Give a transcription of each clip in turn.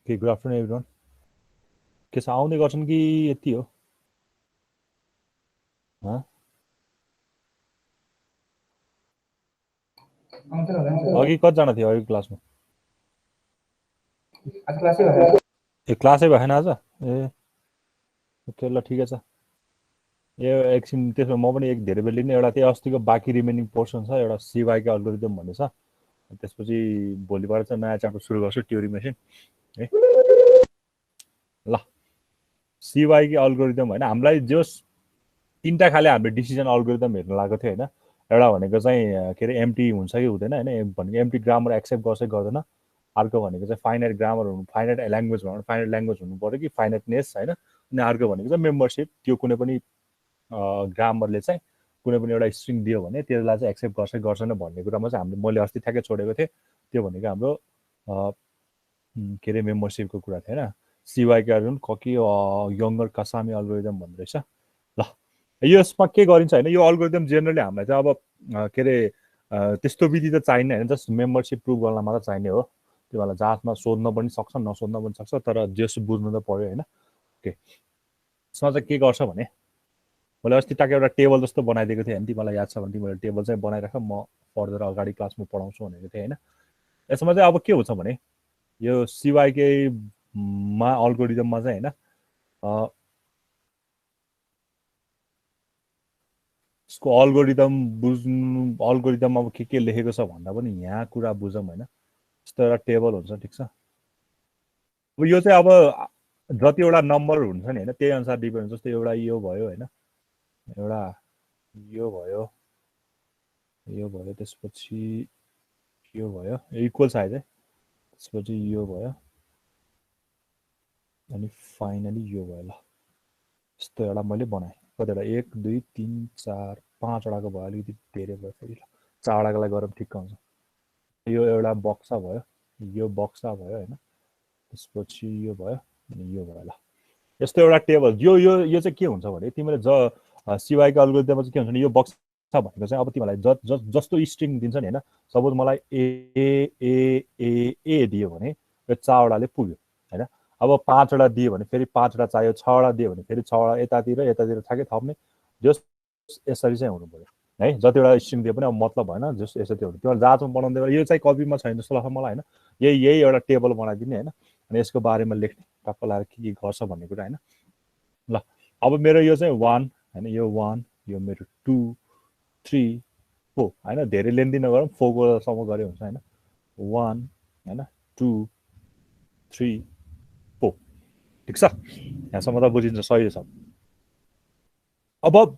Okay, good afternoon everyone. के छ आउँदै गर्छन् कि यति हो? अघि कतिजना थियो अघि क्लासमा? आज क्लासै भएन। ए क्लासै भएन आज? ए ओके ल ठिकै छ। यो एकछिन त्यसमा म पनि एक धेरै बेर लिने एउटा त्यही अस्तिको बाँकी रिमेनिङ पोर्सन छ एउटा सिवाईको अल्गोरिदम भन्ने छ। त्यसपछि भोलिबाट चाहिँ नयाँ च्याप्टर सुरु गर्छु ट्युरिङ मेसिन है। ल सिवाईको अल्गोरिदम हैन हामीलाई जस तीनटा खाले हामीले डिसिजन अल्गोरिदम हेर्न लागेको थियो हैन। एउटा भनेको चाहिँ के रे एम्प्टी हुन्छ कि हुँदैन हैन भनेको एम्प्टी ग्रामर एक्सेप्ट गर्छ गर्दैन। अर्को भनेको चाहिँ फाइनाइट ग्रामर हुनु फाइनाइट ल्याङ्ग्वेज भनौँ फाइनाइट ल्याङ्ग्वेज हुनु पर्यो कि फाइनाइटनेस हैन। अनि अर्को भनेको चाहिँ मेम्बरशिप त्यो कुनै पनि ग्रामरले चाहिँ कुनै पनि एउटा स्ट्रिङ दियो भने त्यसलाई चाहिँ एक्सेप्ट गर्छ गर्दैन भन्ने कुरामा चाहिँ हामीले मैले अस्ति ठ्याक्कै छोडेको थिएँ। त्यो भनेको हाम्रो के रे मेम्बरशिपको कुरा थियो हैन। सिवाईका ककी यङ्गर कसामी अल्गोरिदम भन्ने रहेछ। ल यसमा के गरिन्छ हैन यो अल्गोरिदम जेनरली हामीलाई चाहिँ अब के रे त्यस्तो विधि त चाहिने हैन जस्ट मेम्बरशिप प्रुभ गर्न मात्र चाहिने हो। त्यो बेला जाँचमा सोध्न पनि सक्छ नसोध्न पनि सक्छ तर जस बुझ्नु त पर्यो हैन। ओके यसमा चाहिँ के गर्छ भने मैले अस्ति टाके एउटा टेबल जस्तो बनाइदिएको थिएँ हैन तिमीलाई याद छ भने तिमीले टेबल चाहिँ बनाइराख म फर्दर अगाडि क्लासमा पढाउँछु भनेको थिएँ हैन। यसमा चाहिँ अब के हुन्छ भने यो सिवाईकै मा अल्गोरिदममा चाहिँ हैन यसको अल्गोरिदम बुझ्नु अल्गोरिदम अब के लेखेको छ भन्दा पनि यहाँ कुरा बुझौँ हैन। यस्तो एउटा टेबल हुन्छ ठिक छ। अब यो चाहिँ अब जतिवटा नम्बर हुन्छ नि हैन त्यही अनुसार डिपेन्ड जस्तो एउटा यो भयो हैन एउटा यो भयो त्यसपछि यो भयो इक्वल साइज है त्यसपछि यो भयो अनि फाइनली यो भयो। ल यस्तो एउटा मैले बनाएँ कतिवटा 1 2 3 4 5वटाको भयो अलिकति धेरै भयो फेरि ल 4वटाको लागि गरौँ ठिक्क हुन्छ। यो एउटा बक्सा भयो यो बक्सा भयो हैन त्यसपछि यो भयो अनि यो भयो। ल यस्तो एउटा टेबल यो चाहिँ के हुन्छ भने तिमीले सिवाईको अल्गोरिदममा चाहिँ के हुन्छ भने यो बक्सा भनेको चाहिँ अब तिमीलाई जस्तो स्ट्रिङ दिन्छ नि हैन सपोज मलाई ए ए ए ए दियो भने यो 4वटाले पुग्यो हैन। अब 5वटा दियो भने फेरि 5वटा चाहियो 6वटा दियो भने फेरि 6वटा यतातिर ठ्याक्कै थप्ने जस यसरी चाहिँ हुनु पर्यो है। जतिवटा स्ट्रिङ दियो पनि अब मतलब भएन जस यसरी हुनु त्यो जाँचमा बनाउँदै यो चाहिँ कपीमा छैन जस्तो लाग्छ मलाई हैन। यही एउटा टेबल बनाइदिने हैन अनि यसको बारेमा लेख्ने टक्क लगाएर के गर्छ भन्ने कुरा हैन। ल अब मेरो यो चाहिँ 1 हैन यो 1 यो मेरो 2 3 4 हैन धेरै लेन्दी नगरौँ 4 को सम्म गरे हुन्छ हैन 1 हैन 2 3 4 ठीक छ। यहाँसम्म त बुझिन्छ सही छ। अब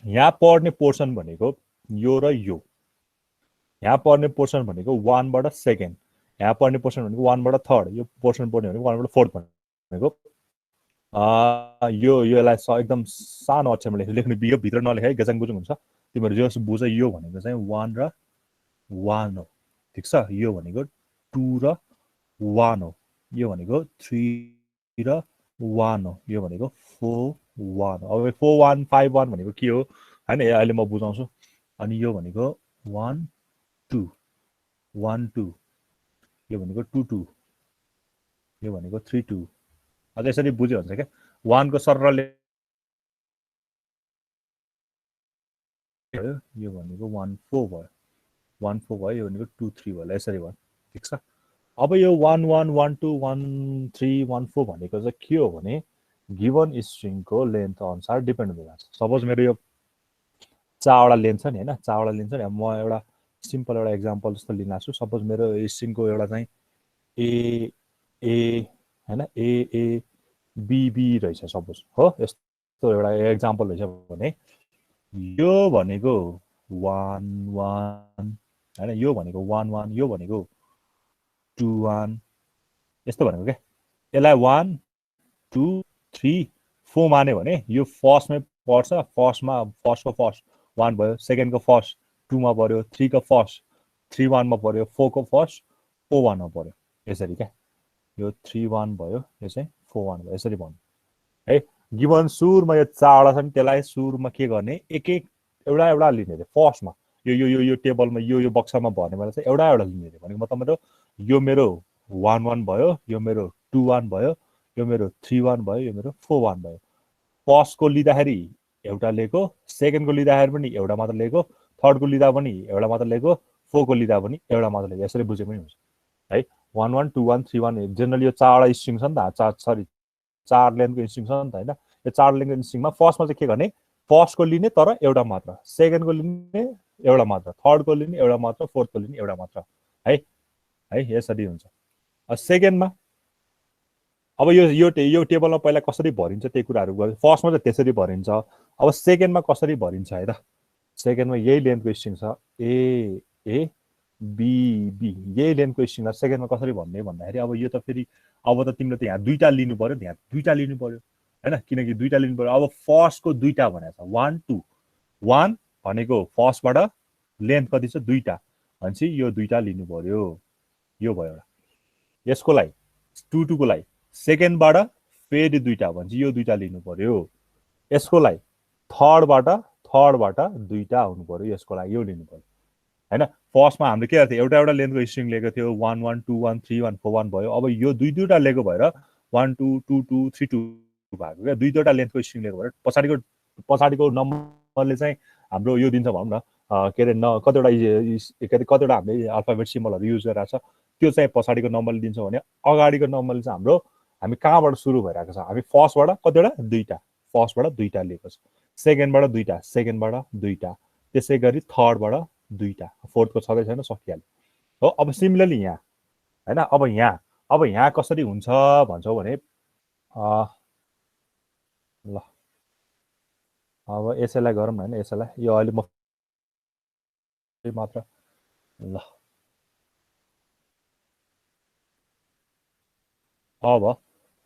यहाँ पढ्ने पोर्सन भनेको यो र यो यहाँ पढ्ने पोर्सन भनेको 1 बाट सेकेन्ड यहाँ पढ्ने पोर्सन भनेको 1 बाट थर्ड यो पोर्सन पढ्ने भनेको 1 बाट फोर्थ भनेको यसलाई एकदम सानो अक्षरमा लेख्नु यो भित्र नलेखे गजाङ गुजुङ हुन्छ। तिमीहरू जस बुझ यो भनेको चाहिँ 1 र 1 हो ठीक छ। यो भनेको 2 र 1 हो यो भनेको 3 र 1 हो यो भनेको 4 1 हो। अब 4 1 5 1 भनेको के हो हैन अहिले म बुझाउँछु। अनि यो भनेको 1 2 1 2 यो भनेको 2 2 यो भनेको 3 2 अझ यसरी बुझ्यो हुन्छ क्या 1 को सरले यो भनेको 1 4 भयो 1 4 भयो यो भनेको 2 3 भयो यसरी भयो ठीक छ। अब यो 1 1 1 2 1 3 1 4 भनेको चाहिँ के हो भने गिवन स्ट्रिङको लेन्थ अनुसार डिपेन्ड हुँदै जान्छ। सपोज मेरो यो 4वटा लेन्थ छ नि हैन 4वटा लेन्थ छ नि म एउटा सिम्पल एउटा एक्जाम्पल जस्तो लिन लाग्छु। सपोज मेरो स्ट्रिङको एउटा चाहिँ ए ए हैन ए ए बी बी रहेछ सपोज हो यस्तो एउटा एक्जाम्पल रहेछ भने यो भनेको 1 1 हैन यो भनेको 1 1 यो भनेको 2 1 यस्तो भनेको के यसलाई 1 2 3 4 माने भने यो फर्स्टमै पर्छ फर्स्टको फर्स्ट 1 भयो सेकेन्डको फर्स्ट 2 मा पर्यो 3 को फर्स्ट 3 1 मा पर्यो 4 को फर्स्ट 4 1 मा पर्यो यसरी क्या यो 3 1 भयो यो चाहिँ 4 1 भयो यसरी भन्नु है। गिवन सुरुमा यो 4वटा छ नि त्यसलाई सुरुमा के गर्ने एक एक एउटा लिने रे फर्स्टमा यो टेबलमा यो बक्सामा भर्ने बेला चाहिँ एउटा लिने रे भनेको मतलब यो मेरो 1 1 भयो यो मेरो 2 1 भयो, यो मेरो 3 1 भयो, यो मेरो 4 1 भयो। फर्स्टको लिँदाखेरि एउटा लिएको, सेकेन्डको लिँदाखेरि पनि एउटा मात्र लिएको, थर्डको लिँदा पनि एउटा मात्र लिएको, फोरको लिँदा पनि एउटा मात्र लिएको, यसरी बुझे पनि हुन्छ है। 1 1 2 1 3 1 जेनरली यो चारवटा स्ट्रिङ छ नि त, चार लेन्थको स्ट्रिङ छ नि त होइन। यो चार लेन्थको स्ट्रिङमा फर्स्टमा चाहिँ के गर्ने, फर्स्टको लिने तर एउटा मात्र, सेकेन्डको लिने एउटा मात्र, थर्डको लिने एउटा मात्र, फोर्थको लिने एउटा मात्र है है, यसरी हुन्छ। सेकेन्डमा अब यो टेबलमा पहिला कसरी भरिन्छ त्यही कुराहरू गर्यो। फर्स्टमा चाहिँ त्यसरी भरिन्छ, अब सेकेन्डमा कसरी भरिन्छ है त। सेकेन्डमा यही लेन्थको स्ट्रिङ छ, ए ए बी बी, यही लेन्थको स्ट्रिङलाई सेकेन्डमा कसरी भन्ने भन्दाखेरि अब यो त फेरि अब त तिमीले त यहाँ दुईवटा लिनु पर्यो, यहाँ दुईवटा लिनु पर्यो होइन, किनकि दुईवटा लिनु पर्यो। अब फर्स्टको दुईवटा भनेको छ 1 2, 1 भनेको फर्स्टबाट लेन्थ कति छ दुईवटा भनेपछि यो दुईवटा लिनु पर्यो, यो भयो एउटा। यसको लागि 2 2 को लागि सेकेन्डबाट फेरि दुईवटा भनेपछि यो दुईवटा लिनु पर्यो। यसको लागि थर्डबाट दुईवटा आउनु पर्यो, यसको लागि यो लिनु पर्यो होइन। फर्स्टमा हामीले के गर्थ्यो, एउटा एउटा लेन्थको स्ट्रिङ लिएको थियो, 1 1 2 1 3 1 4 1 भयो। अब यो दुईवटा लिएको भएर 1 2 2 2 3 2 भएको क्या, दुईवटा लेन्थको स्ट्रिङ लिएको भएर पछाडिको नम्बरले चाहिँ हाम्रो यो दिन्छ भनौँ न, के अरे कतिवटा हामीले अल्फाबेट सिम्बलहरू युज गरिरहेको छ, त्यो चाहिँ पछाडिको नम्बरले दिन्छ भने अगाडिको नम्बरले चाहिँ हाम्रो हामी कहाँबाट सुरु भइरहेको छ, हामी फर्स्टबाट कतिवटा दुईवटा, फर्स्टबाट दुईवटा लिएको छ, सेकेन्डबाट दुईवटा, सेकेन्डबाट दुईवटा, त्यसै गरी थर्डबाट दुईवटा, फोर्थको छँदै छैन, सकिहाल्यो हो। अब सिमिलरली यहाँ होइन, अब यहाँ कसरी हुन्छ भन्छौँ भने ल अब यसैलाई गरौँ होइन, यसैलाई यो अहिले म मात्र ल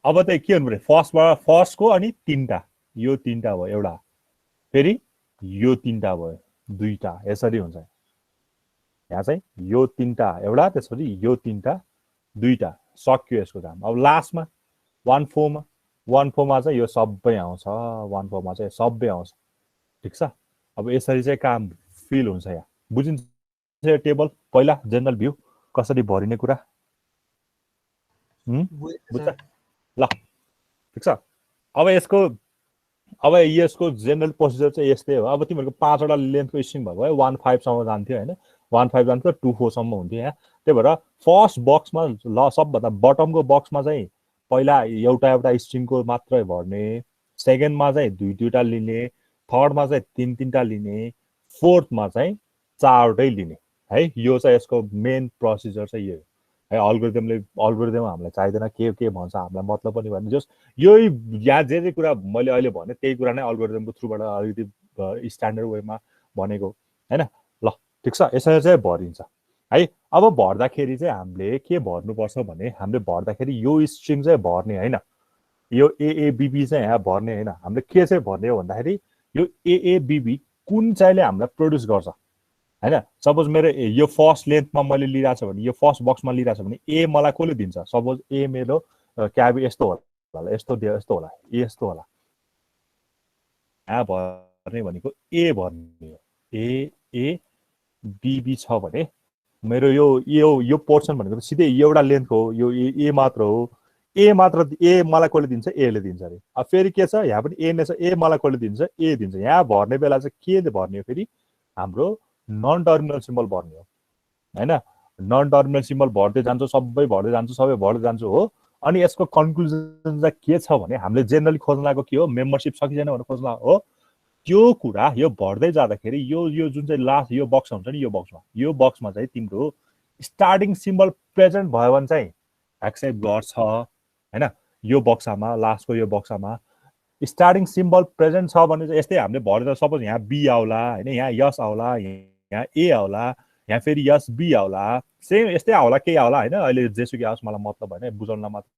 अब चाहिँ के हुनु पऱ्यो, फर्स्टको अनि तिनवटा, यो तिनवटा भयो एउटा, फेरि यो तिनवटा भयो दुईवटा, यसरी हुन्छ। यहाँ चाहिँ यो तिनवटा एउटा, त्यसपछि यो तिनवटा दुईवटा, सक्यो यसको काम। अब लास्टमा 1 4मा, 1 4मा चाहिँ यो सबै आउँछ, 1 4मा चाहिँ सबै आउँछ, ठिक छ। अब यसरी चाहिँ काम फिल हुन्छ, यहाँ बुझिन्छ यो टेबल पहिला जेनरल भ्यू कसरी भरिने कुरा बुझ्छ ल, ठिक छ। अब यसको जेनरल प्रोसिजर चाहिँ यस्तै हो। अब तिमीहरूको 5वटा लेन्थको स्ट्रिङ भएको भए 1 5सम्म जान्थ्यो होइन, 1 5 जान्थ्यो, 2 4सम्म हुन्थ्यो यहाँ। त्यही भएर फर्स्ट बक्समा ल सबभन्दा बटमको बक्समा चाहिँ पहिला एउटा एउटा स्ट्रिङको मात्रै भर्ने, सेकेन्डमा चाहिँ दुईवटा लिने, थर्डमा चाहिँ तिनवटा लिने, फोर्थमा चाहिँ चारवटै लिने है। यो चाहिँ यसको मेन प्रोसिजर चाहिँ यो है। अल्गोरिदम हामीलाई चाहिँदैन, के भन्छ हामीलाई मतलब पनि भएन, जस्ट यही यहाँ जे कुरा मैले अहिले भने त्यही कुरा नै अल्गोरिदमको थ्रुबाट अलिकति स्ट्यान्डर्ड वेमा भनेको होइन। ल ठिक छ, यसरी चाहिँ भरिन्छ है। अब भर्दाखेरि चाहिँ हामीले के भर्नुपर्छ भने, हामीले भर्दाखेरि यो स्ट्रिङ चाहिँ भर्ने होइन, यो एएबिबी चाहिँ यहाँ भर्ने होइन, हामीले के चाहिँ भर्ने हो भन्दाखेरि यो एएबिबी कुन चाहिँले हामीलाई प्रड्युस गर्छ होइन। सपोज मेरो यो फर्स्ट लेन्थमा मैले लिइरहेको छ भने, यो फर्स्ट बक्समा लिइरहेको छ भने ए मलाई कसले दिन्छ, सपोज ए मेरो क्याबी यस्तो होला, यस्तो होला, यस्तो होला, यहाँ भर्ने भनेको ए भर्ने हो, ए ए बिबी छ भने मेरो यो पोर्सन भनेको त सिधै एउटा लेन्थको हो, यो ए मात्र हो, ए मात्र, ए मलाई कसले दिन्छ, एले दिन्छ अरे। अब फेरि के छ, यहाँ पनि ए नै छ, ए मलाई कसले दिन्छ, ए दिन्छ। यहाँ भर्ने बेला चाहिँ के भर्ने हो, फेरि हाम्रो नन टर्मिनल सिम्बल भर्ने हो होइन। नन टर्मिनल सिम्बल भर्दै जान्छु, सबै भर्दै जान्छु हो। अनि यसको कन्क्लुजन चाहिँ के छ भने, हामीले जेनरली खोज्न लागेको के हो, मेम्बरसिप छ कि छैन भनेर खोज्न हो। त्यो कुरा यो भर्दै जाँदाखेरि यो जुन चाहिँ लास्ट यो बक्स हुन्छ नि, यो बक्समा चाहिँ तिम्रो स्टार्टिङ सिम्बल प्रेजेन्ट भयो भने चाहिँ एक्सेप्ट गर्छ होइन। यो बक्सामा, लास्टको यो बक्सामा स्टार्टिङ सिम्बल प्रेजेन्ट छ भने चाहिँ यस्तै हामीले भरेर, सपोज यहाँ बी आउला होइन, यहाँ यस आउला, यहाँ ए आउला, यहाँ फेरि यस बी आउला, सेम यस्तै आउला, केही आउला होइन। अहिले जेसुकै आओस्, मलाई मतलब होइन, बुझाउन मात्र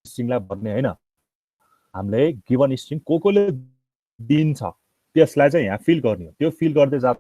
स्ट्रिङलाई भर्ने होइन, हामीले गिभन स्ट्रिङ कोले दिन्छ त्यसलाई चाहिँ यहाँ फिल गर्ने हो। त्यो फिल गर्दै जा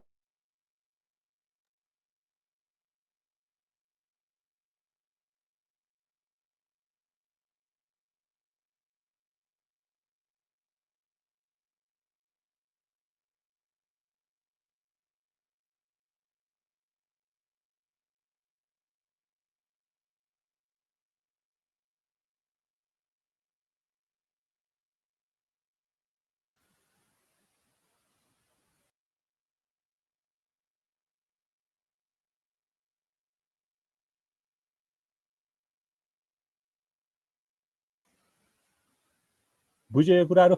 बुझ्यो यो कुराहरू?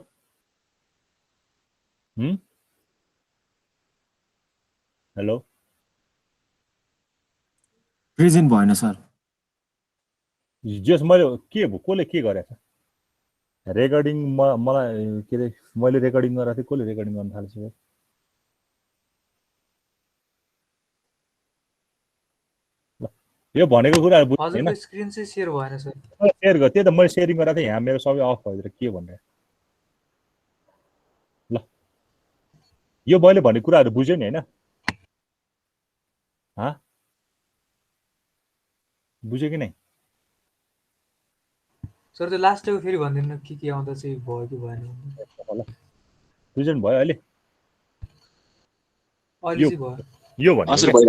हेलो प्रेजेन्ट भएन सर। जस मैले के भयो, कसले के गरेछ? रेकर्डिङ मलाई के अरे मैले रेकर्डिङ गरेको थिएँ, कसले रेकर्डिङ गर्न थाल्छ? यो भनेको कुराहरू बुझ्नु हजुरको स्क्रिन चाहिँ शेयर भएन सर। सेयर गर, त्यही त मैले सेयरिङ गरेको थिएँ, यहाँ मेरो सबै अफ भइदिएर के भन्ने। ल यो मैले भनेको कुराहरू बुझ्यो नि होइन? बुझ्यो कि नै? सर त्यो लास्टको फेरि भन्दिनु के आउँदा चाहिँ भयो कि भएन? बुझ्नु भयो अहिले? अहिले चाहिँ भयो। यो भनेको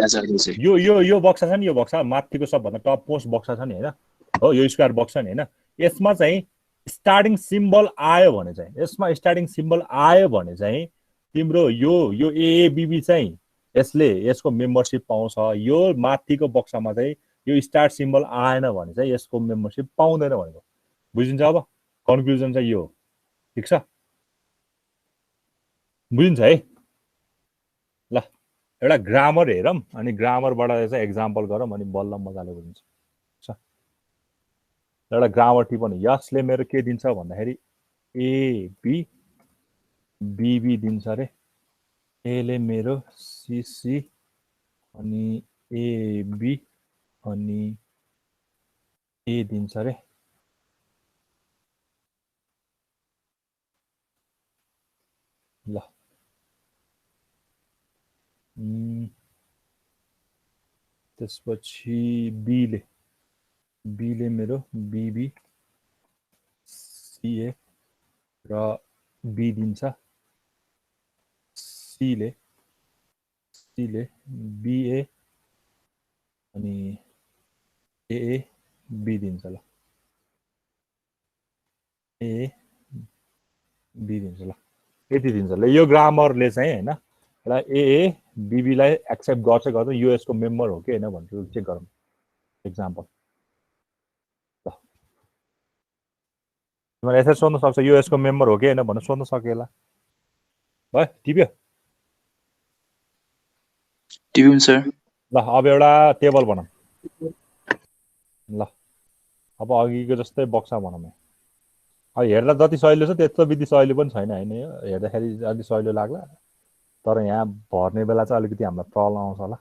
यो यो यो बक्सा छ नि, यो बक्सा माथिको सबभन्दा टप मोस्ट बक्सा छ नि होइन हो, यो स्क्वायर बक्स छ नि होइन? यसमा चाहिँ स्टार्टिङ सिम्बल आयो भने चाहिँ, यसमा स्टार्टिङ सिम्बल आयो भने चाहिँ तिम्रो यो यो एएबीबी चाहिँ यसले यसको मेम्बरसिप पाउँछ। यो माथिको बक्सामा चाहिँ यो स्टार्ट सिम्बल आएन भने चाहिँ यसको मेम्बरसिप पाउँदैन भनेको बुझिन्छ? अब कन्क्लुजन चाहिँ यो हो। ठिक छ, बुझिन्छ है? ल एउटा ग्रामर हेरौँ अनि ग्रामरबाट चाहिँ एक्जाम्पल गरौँ अनि बल्ल मजाले बुझिन्छ। एउटा ग्रामर टिप्पणी, यसले मेरो के दिन्छ भन्दाखेरि एबी बीबी दिन्छ रे, एले मेरो सीसी अनि एबी अनि ए दिन्छ रे। ल त्यसपछि बीले मेरो बीबी सीए र बी दिन्छ, सीले बीए अनि ए बी दिन्छ। ल ए बी दिन्छ। ल यति दिन्छ। ल यो ग्रामरले चाहिँ होइन एउटा ए बीबीलाई एक्सेप्ट गर्छ गर्छ, यो यसको मेम्बर हो कि होइन भनेर चेक गरौँ। एक्जाम्पल ल तिमीलाई यसरी सोध्न सक्छ, यो यसको मेम्बर हो कि होइन भनेर सोध्न सकेला। भयो? टिप्यो? टिप्यौँ सर। ल अब एउटा टेबल बनाऊँ। ल अब अघिको जस्तै बक्सा बनाऊँ। अब हेर्दा जति सहिलो छ त्यत्रो विधि सहिलो पनि छैन होइन? यो हेर्दाखेरि अलिक सहिलो लाग्ला, तर यहाँ भर्ने बेला चाहिँ अलिकति हामीलाई प्रब्लम आउँछ होला।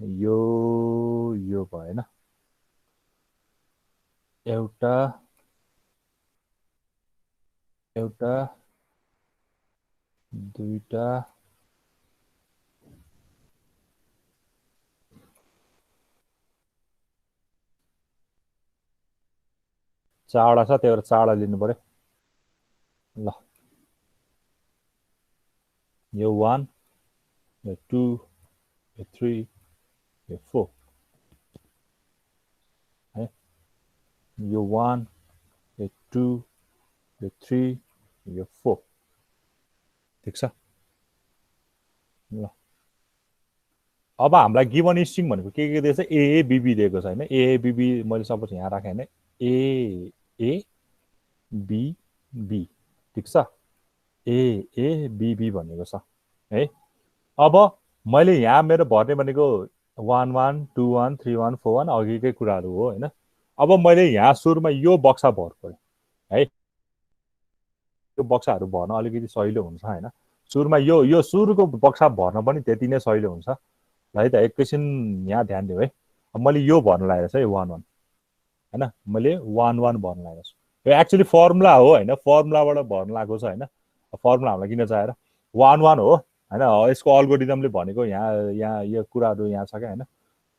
यो भएन, एउटा दुईटा चारवटा छ, त्यही भएर चारवटा लिनु पर्यो। ल यो 1 यो 2 यो 3 यो 4 है, यो 1 यो 2 यो 3 यो 4। ठिक छ? ल अब हामीलाई गिभन स्ट्रिङ भनेको के दिएछ? एएबीबी दिएको छ होइन? एएबीबी मैले सपोज यहाँ राखेँ होइन, एएबीबी। ठिक छ, एएबीबी भनेको छ है। अब मैले यहाँ मेरो भर्ने भनेको 1 1 2 1 3 1 4 1 अघिकै कुराहरू हो होइन? अब मैले यहाँ सुरुमा यो बक्सा भर्नु पर्यो है, यो बक्साहरू भर्न अलिकति सहिलो हुन्छ होइन? सुरुमा यो सुरुको बक्सा भर्न पनि त्यति नै सहिलो हुन्छ। ल है त एकैछिन यहाँ ध्यान दिउँ है। अब मैले यो भर्न लागेको छ है 1 1 होइन? मैले 1 1 भर्न लागेको छु। यो एक्चुअली फर्मुला हो होइन, फर्मुलाबाट भर्न लागेको छ होइन। फर्मुला हामीलाई किन चाहिएर 1 1 हो होइन। यसको अल्गोरिदमले भनेको यहाँ यहाँ यो कुराहरू यहाँ छ क्या होइन।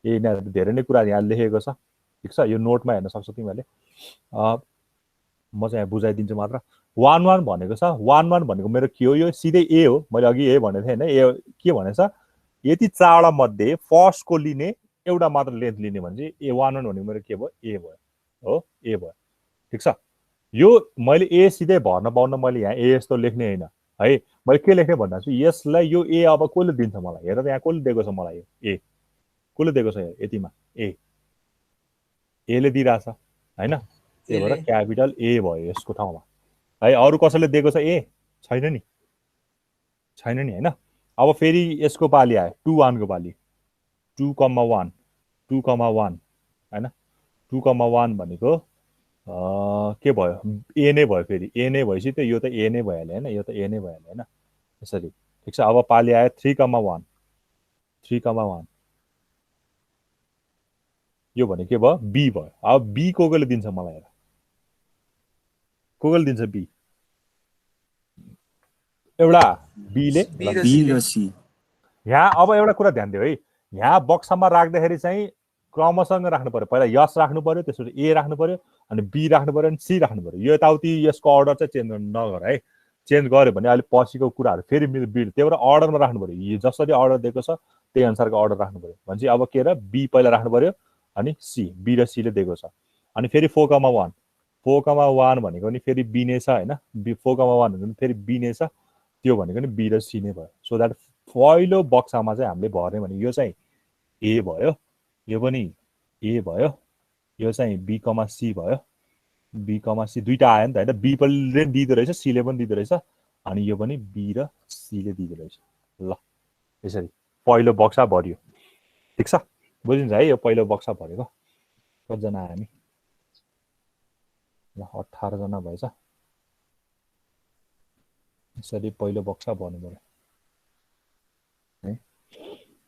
यही धेरै नै कुरा यहाँ लेखेको छ, ठिक छ। यो नोटमा हेर्न सक्छौ तिमीहरूले। म चाहिँ यहाँ बुझाइदिन्छु मात्र। 1 1 भनेको छ, 1 1 भनेको मेरो के हो, यो सिधै ए हो। मैले अघि ए भनेको थिएँ होइन। ए के भनेछ, यति चारवटा मध्ये फर्स्टको लिने एउटा मात्र लेन्थ लिने भने चाहिँ ए 1 1 भनेको मेरो के भयो, ए भयो हो, ए भयो, ठिक छ। यो मैले ए सिधै भर्न पाउन मैले यहाँ ए यस्तो लेख्ने होइन है। मैले के लेख्ने भन्दा चाहिँ यसलाई यो ए अब कसले दिन्छ मलाई, हेर त यहाँ कसले दिएको छ मलाई, यो ए कसले दिएको छ, यतिमा एले दिइरहेछ होइन। त्यही भएर क्यापिटल ए भयो यसको ठाउँमा है। अरू कसैले दिएको छ ए छैन नि, छैन नि होइन। अब फेरि यसको पालि आयो 2 1 को पालि, 2,1 2,1 होइन। 2,1 भनेको के भयो, ए नै भयो। फेरि ए नै भएपछि त यो त ए नै भइहाल्यो होइन, यो त ए नै भइहाल्यो होइन। यसरी ठिक छ। अब पालि आयो 3,1 3,1, यो भने के भयो, बी भयो। अब बी को कसले दिन्छ मलाई, हेर को कसले दिन्छ बी, एउटा बीले बी र सी। यहाँ अब एउटा कुरा ध्यान दियो है, यहाँ बक्सामा राख्दाखेरि चाहिँ क्रमसँग राख्नु पर्यो। पहिला यस राख्नु पर्यो, त्यसपछि ए राख्नु पर्यो, अनि बी राख्नु पर्यो, अनि सी राख्नु पर्यो। यो यताउति यसको अर्डर चाहिँ चेन्ज नगर है। चेन्ज गर्यो भने अहिले पछिको कुराहरू फेरि बिल, त्यही भएर अर्डरमा राख्नु पर्यो। यो जसरी अर्डर दिएको छ त्यही अनुसारको अर्डर राख्नु पर्यो। भनेपछि अब के र बी पहिला राख्नु पर्यो, अनि सी, बी र सीले दिएको छ। अनि फेरि 4,1 4,1 भनेको नि फेरि बी नै छ होइन। 4,1 भनेको नि फेरि बी नै छ, त्यो भनेको नि बी र सी नै भयो। सो द्याट पहिलो बक्सामा चाहिँ हामीले भर्ने भने यो चाहिँ ए भयो, यो पनि ए भयो, यो चाहिँ बी, सी भयो। बी, सी दुईटा आयो नि त होइन। बी ले दिँदो रहेछ, सीले पनि दिँदो रहेछ, अनि यो पनि बी र सीले दिँदो रहेछ। ल यसरी पहिलो बक्सा भरियो, ठिक छ। बुझिन्छ है, यो पहिलो बक्सा भरेको कतिजना आयो हामी, ल 18 जना भएछ। यसरी पहिलो बक्सा भर्नु पर्यो है।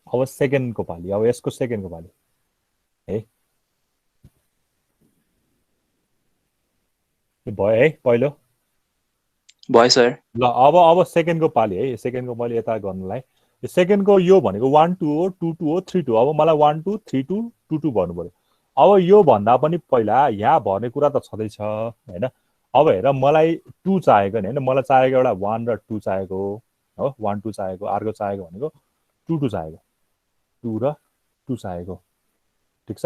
अब सेकेन्डको पालि, अब यसको सेकेन्डको पालि है, भयो है पहिलो भयो सर। ल अब सेकेन्डको पालि है। सेकेन्डको मैले यता गर्नुलाई सेकेन्डको यो भनेको 1 2 हो, 2 2 हो, 3 2। अब मलाई 1 2 3 2 2 2 भन्नु पर्यो। अब यो भन्दा पनि पहिला यहाँ भर्ने कुरा त छँदैछ होइन। अब हेर मलाई 2 चाहिएको नि होइन, मलाई चाहिएको एउटा 1 र 2 चाहिएको हो, 1 2 चाहिएको। अर्को चाहिएको भनेको 2 2 चाहिएको, 2 र 2 चाहिएको, ठिक छ।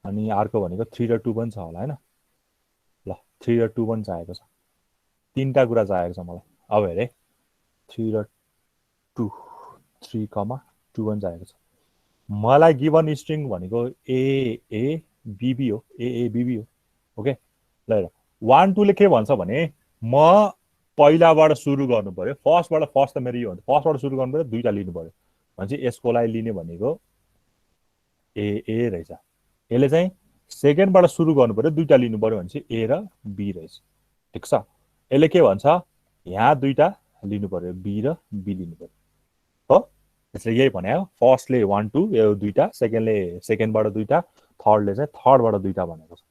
अनि अर्को भनेको 3 र 2 पनि छ होला होइन। ल 3 र 2 पनि चाहिएको छ, तीनटा कुरा चाहिएको छ मलाई। अब हेरे 3 र 2, 3, 2 पनि चाहिएको छ मलाई। गिभन स्ट्रिङ भनेको ए बीबी हो, ए बीबी हो, ओके। ल हेर 1 2 ले के भन्छ भने म पहिलाबाट सुरु गर्नु पर्यो। फर्स्ट त मेरो यो हुन्छ, फर्स्टबाट सुरु गर्नु पर्यो, दुईटा लिनु पर्यो। भनेपछि यसको लागि लिने भनेको ए रहेछ। यसले चाहिँ सेकेन्डबाट सुरु गर्नु पर्यो, दुईटा लिनु पर्यो भने चाहिँ ए र बी रहेछ, ठिक छ। यसले के भन्छ, यहाँ दुईटा लिनु पर्यो, बी र बी लिनु पर्यो हो। यसले यही भने हो, फर्स्टले 1 2 यो दुईटा, सेकेन्डले सेकेन्डबाट दुईटा, थर्डले चाहिँ थर्डबाट दुईटा भनेको छ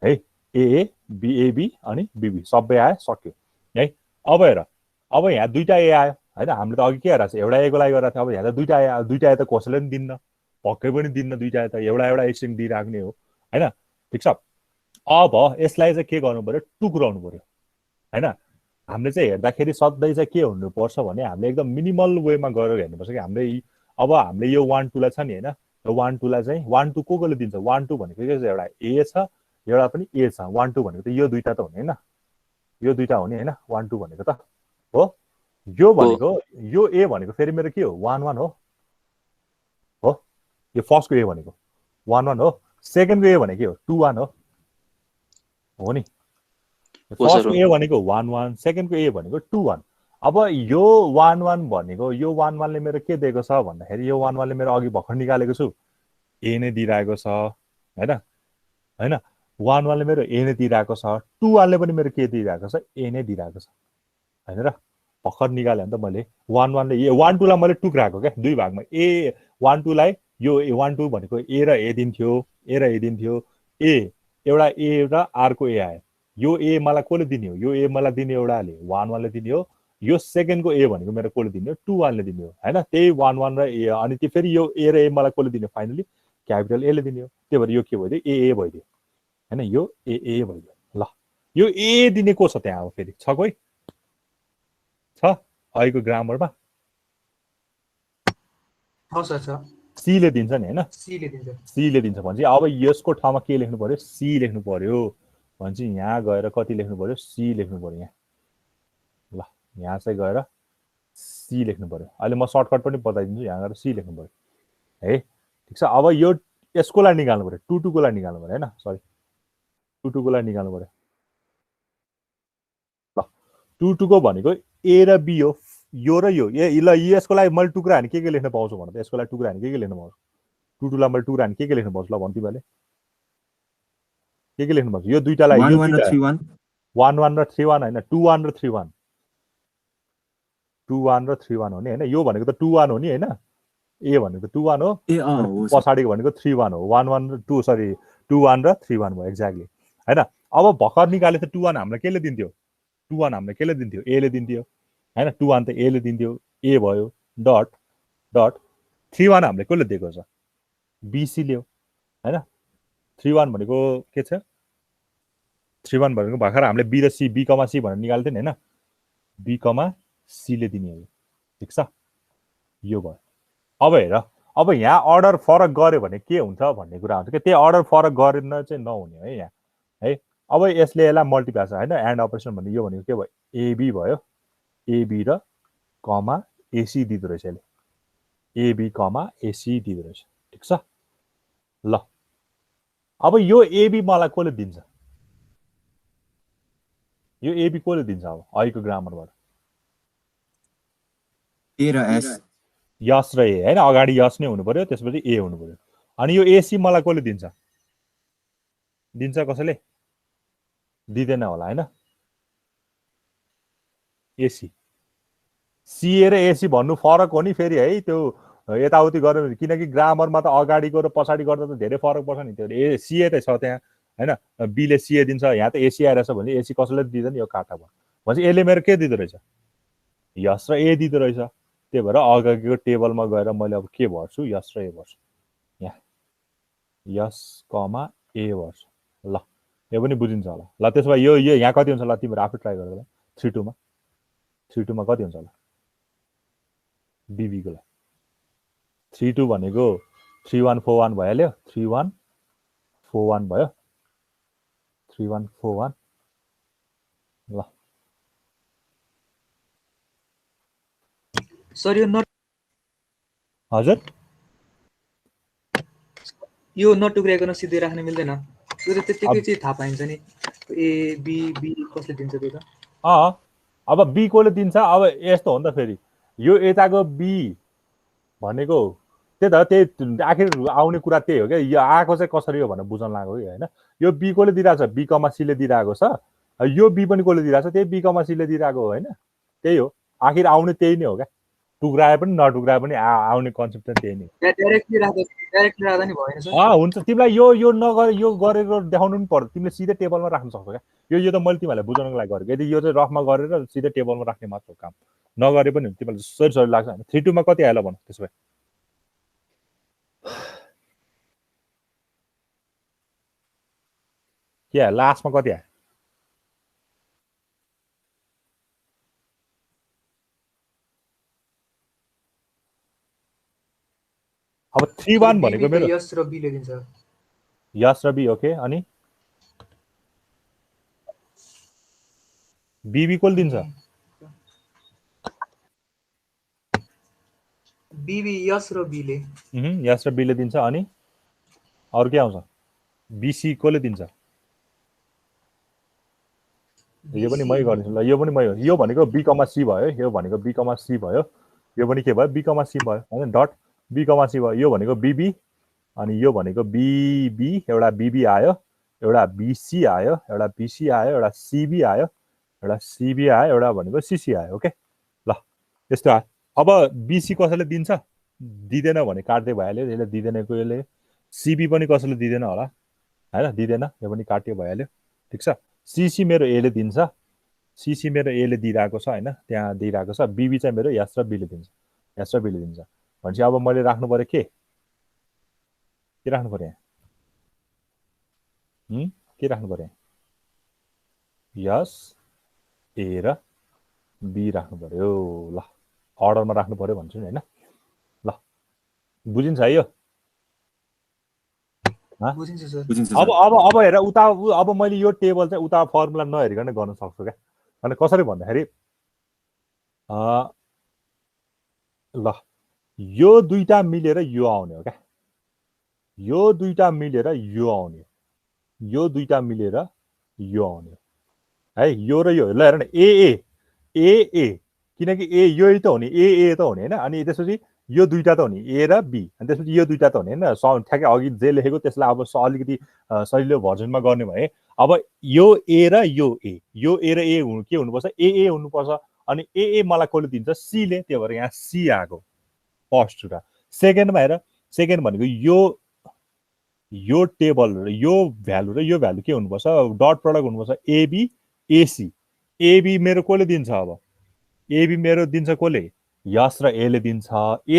है। ए बी अनि बीबी सबै आयो, सक्यो है। अब हेर, अब यहाँ दुईटा ए आयो होइन। हामीले त अघि के हेरेको छ, एउटा ए को लागि गरेको थियो। अब यहाँ त दुईटा ए, दुईटा ए त कसैले पनि दिन्न, पक्कै पनि दिन्न। दुईटा ए त एउटा स्ट्रिङ दिइराख्ने हो होइन, ठिक छ। अब यसलाई चाहिँ के गर्नु पर्यो, टुक्राउनु पर्यो होइन। हामीले चाहिँ हेर्दाखेरि सधैँ चाहिँ के हुनुपर्छ भने हामीले एकदम मिनिमल वेमा गरेर हेर्नुपर्छ कि हामीले अब हामीले यो 1 2 लाई छ नि होइन। यो 1 2 लाई चाहिँ 1 2 को कसले दिन्छ, 1 2 भनेको के छ, एउटा ए छ, एउटा पनि ए छ। 1 2 भनेको त यो दुईटा त हुने होइन, यो दुईटा हुने होइन 1 2 भनेको त हो। यो भनेको यो ए भनेको फेरि मेरो के हो, 1 1 हो, यो फर्स्टको ए भनेको 1 1 हो। सेकेन्डको ए भनेको के हो, 2 1 हो नि। फर्स्टको ए भनेको 1 1, सेकेन्डको ए भनेको 2 1। अब यो 1 1 भनेको यो 1 1 ले मेरो के दिएको छ भन्दाखेरि यो 1 1 ले मेरो अघि भर्खर निकालेको छु ए नै दिइरहेको छ होइन होइन। 1 1 ले मेरो ए नै दिइरहेको छ, 2 1 ले पनि मेरो के दिइरहेको छ, ए नै दिइरहेको छ होइन र। भर्खर निकालेँ नि त मैले 1 1 ले, 1 2 लाई मैले टुक्राएको क्या दुई भागमा। ए 1 2 लाई यो 1 2 भनेको ए र ए दिन्थ्यो, ए र ए दिन्थ्यो, ए एउटा ए र आर को ए आयो, यो ए मलाई कसले दिने हो, यो ए मलाई दिने एउटाले 1 1 ले दिने हो, यो सेकेन्डको ए भनेको मेरो कसले दिने हो 2 1 ले दिने हो हैन, त्यही 1 1 र ए, अनि त्यो फेरि यो ए र ए मलाई कसले दिने फाइनली क्यापिटल ए ले दिने हो, त्यही भएर यो के भइदियो ए भइदियो हैन, यो ए भइदियो। ल यो ए दिने को छ त्यहाँ, अब फेरि छ कोही छ अहिलेको ग्रामरमा छ छ सी ले दिन्छ नि हैन, सी ले दिन्छ। सी ले दिन्छ भने अब यसको ठाउँमा के लेख्नु पर्यो, सी लेख्नु पर्यो भने यहाँ गएर कति लेख्नु पर्यो, सी लेख्नु पर्यो यहाँ। ल यहाँ चाहिँ गएर सी लेख्नु पर्यो। अहिले म सर्टकट पनि बताइदिन्छु, यहाँ गएर सी लेख्नु पर्यो है, ठिक छ। अब यो यसको लागि निकाल्नु पर्यो, 2 2 को लागि निकाल्नु पर्यो हैन, सरी 2 2 को लागि निकाल्नु पर्यो। ल 2 2 को भनेको ए र बी हो, यो र यो ए। ल यसको लागि मैले टुक्रा हानी के लेख्न पाउँछु भन त, यसको लागि टुक्रा हानी के लेख्न पाउँछु, 2 2 लाई मैले टुक्रा हानी के लेख्न पाउँछु, ल भन तिमीले के लेख्नु पाउँछु, यो दुईटालाई 1 यो 1 र 3 1 1 1 र 3 1 हैन, 2 1 र 3 1, 2 1 र 3 1 हो नि हैन, यो भनेको त 2 1 हो नि हैन, ए भनेको 2 1 हो, ए हो सर। पछाडिको भनेको 3 1 हो, 1 1 र 2 सरी 2 1 र 3 1 भयो एक्ज्याक्टली हैन। अब भर्खर निकाले त 2 1 हामीलाई केले दिन्थ्यो, 2 1 हामीलाई केले दिन्थ्यो, ए ले दिन्थ्यो हैन, 2 1 त ए ले दिन्थ्यो, ए भयो डट डट 3 1 हामीले कसले दिएको छ, बीसी ले हो हैन। 3 1 भनेको के छ, 3 1 भनेको भर्खर हामीले बी र सी, बी कमा सी भनेर निकाल्थ्यो नि हैन, बी कमा सी ले दिने हो, ठिक छ यो भयो। अब हेर, अब यहाँ अर्डर फरक गर्यो भने के हुन्छ भन्ने कुरा हुन्छ कि, त्यो अर्डर फरक गरेन चाहिँ नहुने है यहाँ है। अब यसले यसलाई मल्टिप्लाई छ हैन, एन्ड अपरेसन भन्ने यो भनेको के भयो, एबी भयो, एबी र कमा एसी दिँदो रहेछ यसले, एबी कमा एसी दिँदो रहेछ, ठिक छ। ल अब यो एबी मलाई कसले दिन्छ, यो एबी कसले दिन्छ, अब अहिलेको ग्रामरबाट ए र एस यस र ए हैन, अगाडि यस नै हुनु पर्यो, त्यसपछि ए हुनु पर्यो। अनि यो एसी मलाई कसले दिन्छ, दिन्छ कसैले दिँदैन होला हैन, एसी सीए र एसी भन्नु फरक हो नि फेरि है, त्यो यताउति गर्यो भने, किनकि ग्रामरमा त अगाडिको र पछाडि गर्दा त धेरै फरक पर्छ नि, त्यो ए सीए त छ त्यहाँ हैन, बीले सीए दिन्छ, यहाँ त एसी आइरहेछ भने एसी कसैले दिँदैन, यो काटा भयो भनेपछि यसले मेरो के दिँदो रहेछ, यस र ए दिँदो रहेछ। त्यही भएर अगाडिको टेबलमा गएर मैले अब के भर्छु, यस र ए भर्छु, यहाँ यस कमा ए भर्छु। ल यो पनि बुझिन्छ होला। ल त्यसो भए यो यहाँ कति हुन्छ, ल तिमीहरू आफै ट्राई गरेर 3 2 मा 3 2 मा कति हुन्छ होला बीबीको लागि, 3 2 भनेको 3 1 4 1 भइहाल्यो, 3 1 4 1 भयो, 3 1 4 1। ल सर यो नट हजुर यो नटुक्राइकन सिधै राख्न मिल्दैन, त्यो त त्यतिकै चाहिँ थाहा पाइन्छ नि, ए बी बी कसले दिन्छ त्यो त। अब बी कोले दिन्छ, अब यस्तो हो नि त फेरि, यो यताको बी भनेको त्यही त, त्यही आखिर आउने कुरा त्यही हो क्या, यो आएको चाहिँ कसरी हो भनेर बुझ्न लाग्यो कि होइन। यो बी कोले दिइरहेको छ, बी कमा सीले दिइरहेको छ, यो बी पनि कोले दिइरहेको छ, त्यही बी कमा सीले दिइरहेको हो होइन, त्यही हो आखिर आउने त्यही नै हो क्या, टुक्राए पनि नटुक्राए पनि आउने कन्सेप्ट चाहिँ त्यही नै हो। डाइरेक्टली राख्दा नि भएन सर। हुन्छ, तिमीलाई यो नगरे यो गरेर देखाउनु पनि पर्छ, तिमीले सिधै टेबलमा राख्न सक्छौ क्या, यो त मैले तिमीहरूलाई बुझाउनको लागि गरेको, यदि यो चाहिँ रफमा गरेर सिधै टेबलमा राख्ने मात्र हो काम, नगरे पनि तिमीलाई सरी लाग्छ होइन। 3 2 मा कति आयो ल भन त्यसो भए, के आयो लास्टमा कति आयो, अब 3 1 भनेको मेरो यस र बी ले दिन्छ, यस र बी ओके, अनि बीबी कोले दिन्छ, बीबी यस र बी ले, यस र बीले दिन्छ, अनि अरु के आउँछ, बीसी कोले दिन्छ, यो पनि मै गर्छु ल, यो पनि मै हो, यो भनेको बी कमा सी भयो, यो भनेको बी कमा सी भयो, यो पनि के भयो बी कमा सी भयो हैन, डट बी कमा सी भयो, यो भनेको बीबी, अनि यो भनेको बीबी, एउटा बीबी आयो, एउटा बीसी आयो, एउटा बीसी आयो, एउटा सीबी आयो, एउटा सीबी आयो, एउटा भनेको सीसी आयो, ओके। ल यस्तो आयो। अब बीसी कसैले दिन्छ, दिँदैन भने काट्दै भइहाल्यो, यसले दिँदैन, कोहीले सीबी पनि कसैले दिँदैन होला, हैन दिँदैन यो पनि काट्यो भइहाल्यो ठिक छ सीसी मेरो एले दिन्छ सीसी मेरो एले दिइरहेको छ हैन त्यहाँ दिइरहेको छ बीबी चाहिँ मेरो एस र बीले दिन्छ एस र बीले दिन्छ भनेपछि अब मैले राख्नु पर्यो के राख्नु पर्यो के राख्नु पर्यो यस ए र बी राख्नु पर्यो ल अर्डरमा राख्नु पर्यो भन्छु नि हैन ल बुझिन्छ है यो बुझिन्छ सर बुझिन्छ अब सर अब अब हेर उता अब मैले यो टेबल चाहिँ उता फर्मुला नहेरिकन गर्न सक्छु क्या अनि कसरी भन्दाखेरि ल यो दुईटा मिलेर यो आउने हो क्या यो दुईटा मिलेर यो आउने यो दुईटा मिलेर यो आउने है यो र यो ल हेर न ए किनकि ए यो त हो नि ए त हो नि हैन अनि त्यसपछि यो दुईटा त हो नि ए र बी अनि त्यसपछि यो दुईटा त हो नि हैन ठ्याक्कै अघि जे लेखेको त्यसलाई अब अलिकति सजिलो भर्जनमा गर्ने भए अब यो ए र यो ए र ए के हुनुपर्छ ए हुनुपर्छ अनि ए मलाई कसले दिन्छ सी ले त्यो भएर यहाँ सी आएको फर्स्ट कुरा सेकेन्डमा हेर सेकेन्ड भनेको यो टेबल र यो भ्यालु के हुनुपर्छ डट प्रडक्ट हुनुपर्छ एबी एसी एबी मेरो कसले दिन्छ अब एबी मेरो दिन्छ कसले यस र एले दिन्छ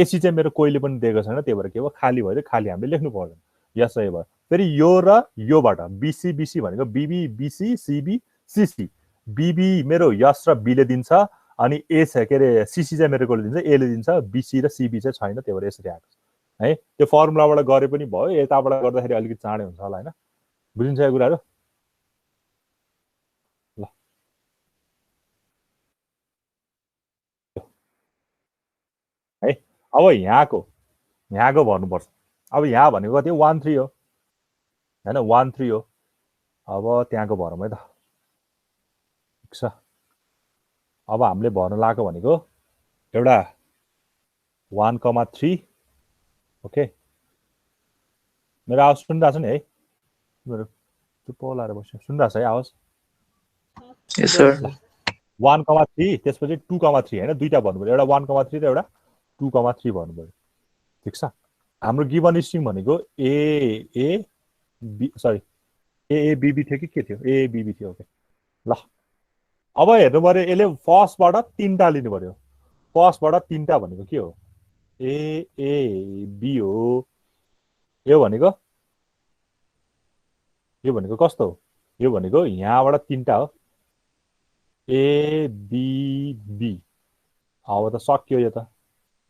एसी चाहिँ मेरो कोहीले पनि दिएको छैन त्यही भएर के भयो खाली भयो खाली हामीले लेख्नु पर्दैन यस र ए भयो फेरि यो र योबाट बीसी भनेको बीबी बीसी सीबी सीसी बीबी मेरो यस र बीले दिन्छ अनि ए छ के अरे सीसी चाहिँ मेरो कसले दिन्छ एले दिन्छ बीसी र सीबी चाहिँ छैन त्यही भएर यसरी आएको छ है त्यो फर्मुलाबाट गरे पनि भयो यताबाट गर्दाखेरि अलिकति चाँडै हुन्छ होला हैन बुझिन्छ यो कुराहरु ल है अब यहाँको भन्नुपर्छ अब यहाँ भनेको कति 1 3 हो हैन 1 3 हो अब त्यहाँको भरौँ है त ठिक छ अब हामीले भर्न लागेको भनेको एउटा 1,3 ओके मेरो आवाज सुनिरहेछ नि है मेरो चुप लाएर बस्यो सुनिरहेछ है आवाज Yes, sir. 1,3 त्यसपछि 2,3 हैन दुईटा भन्नु पर्यो एउटा 1,3 र एउटा 2,3 भन्नु पर्यो ठीक छ हाम्रो गिवन स्ट्रिङ भनेको ए बी सरी ए बीबी थियो कि के थियो ए बीबी थियो ओके ल अब हेर्नु पर्यो यसले फर्स्टबाट 3टा लिनु पर्यो फर्स्टबाट 3टा भनेको के हो ए बी हो यो भनेको कस्तो हो यो भनेको यहाँबाट 3टा हो ए बी बी अब त सक्यो यो त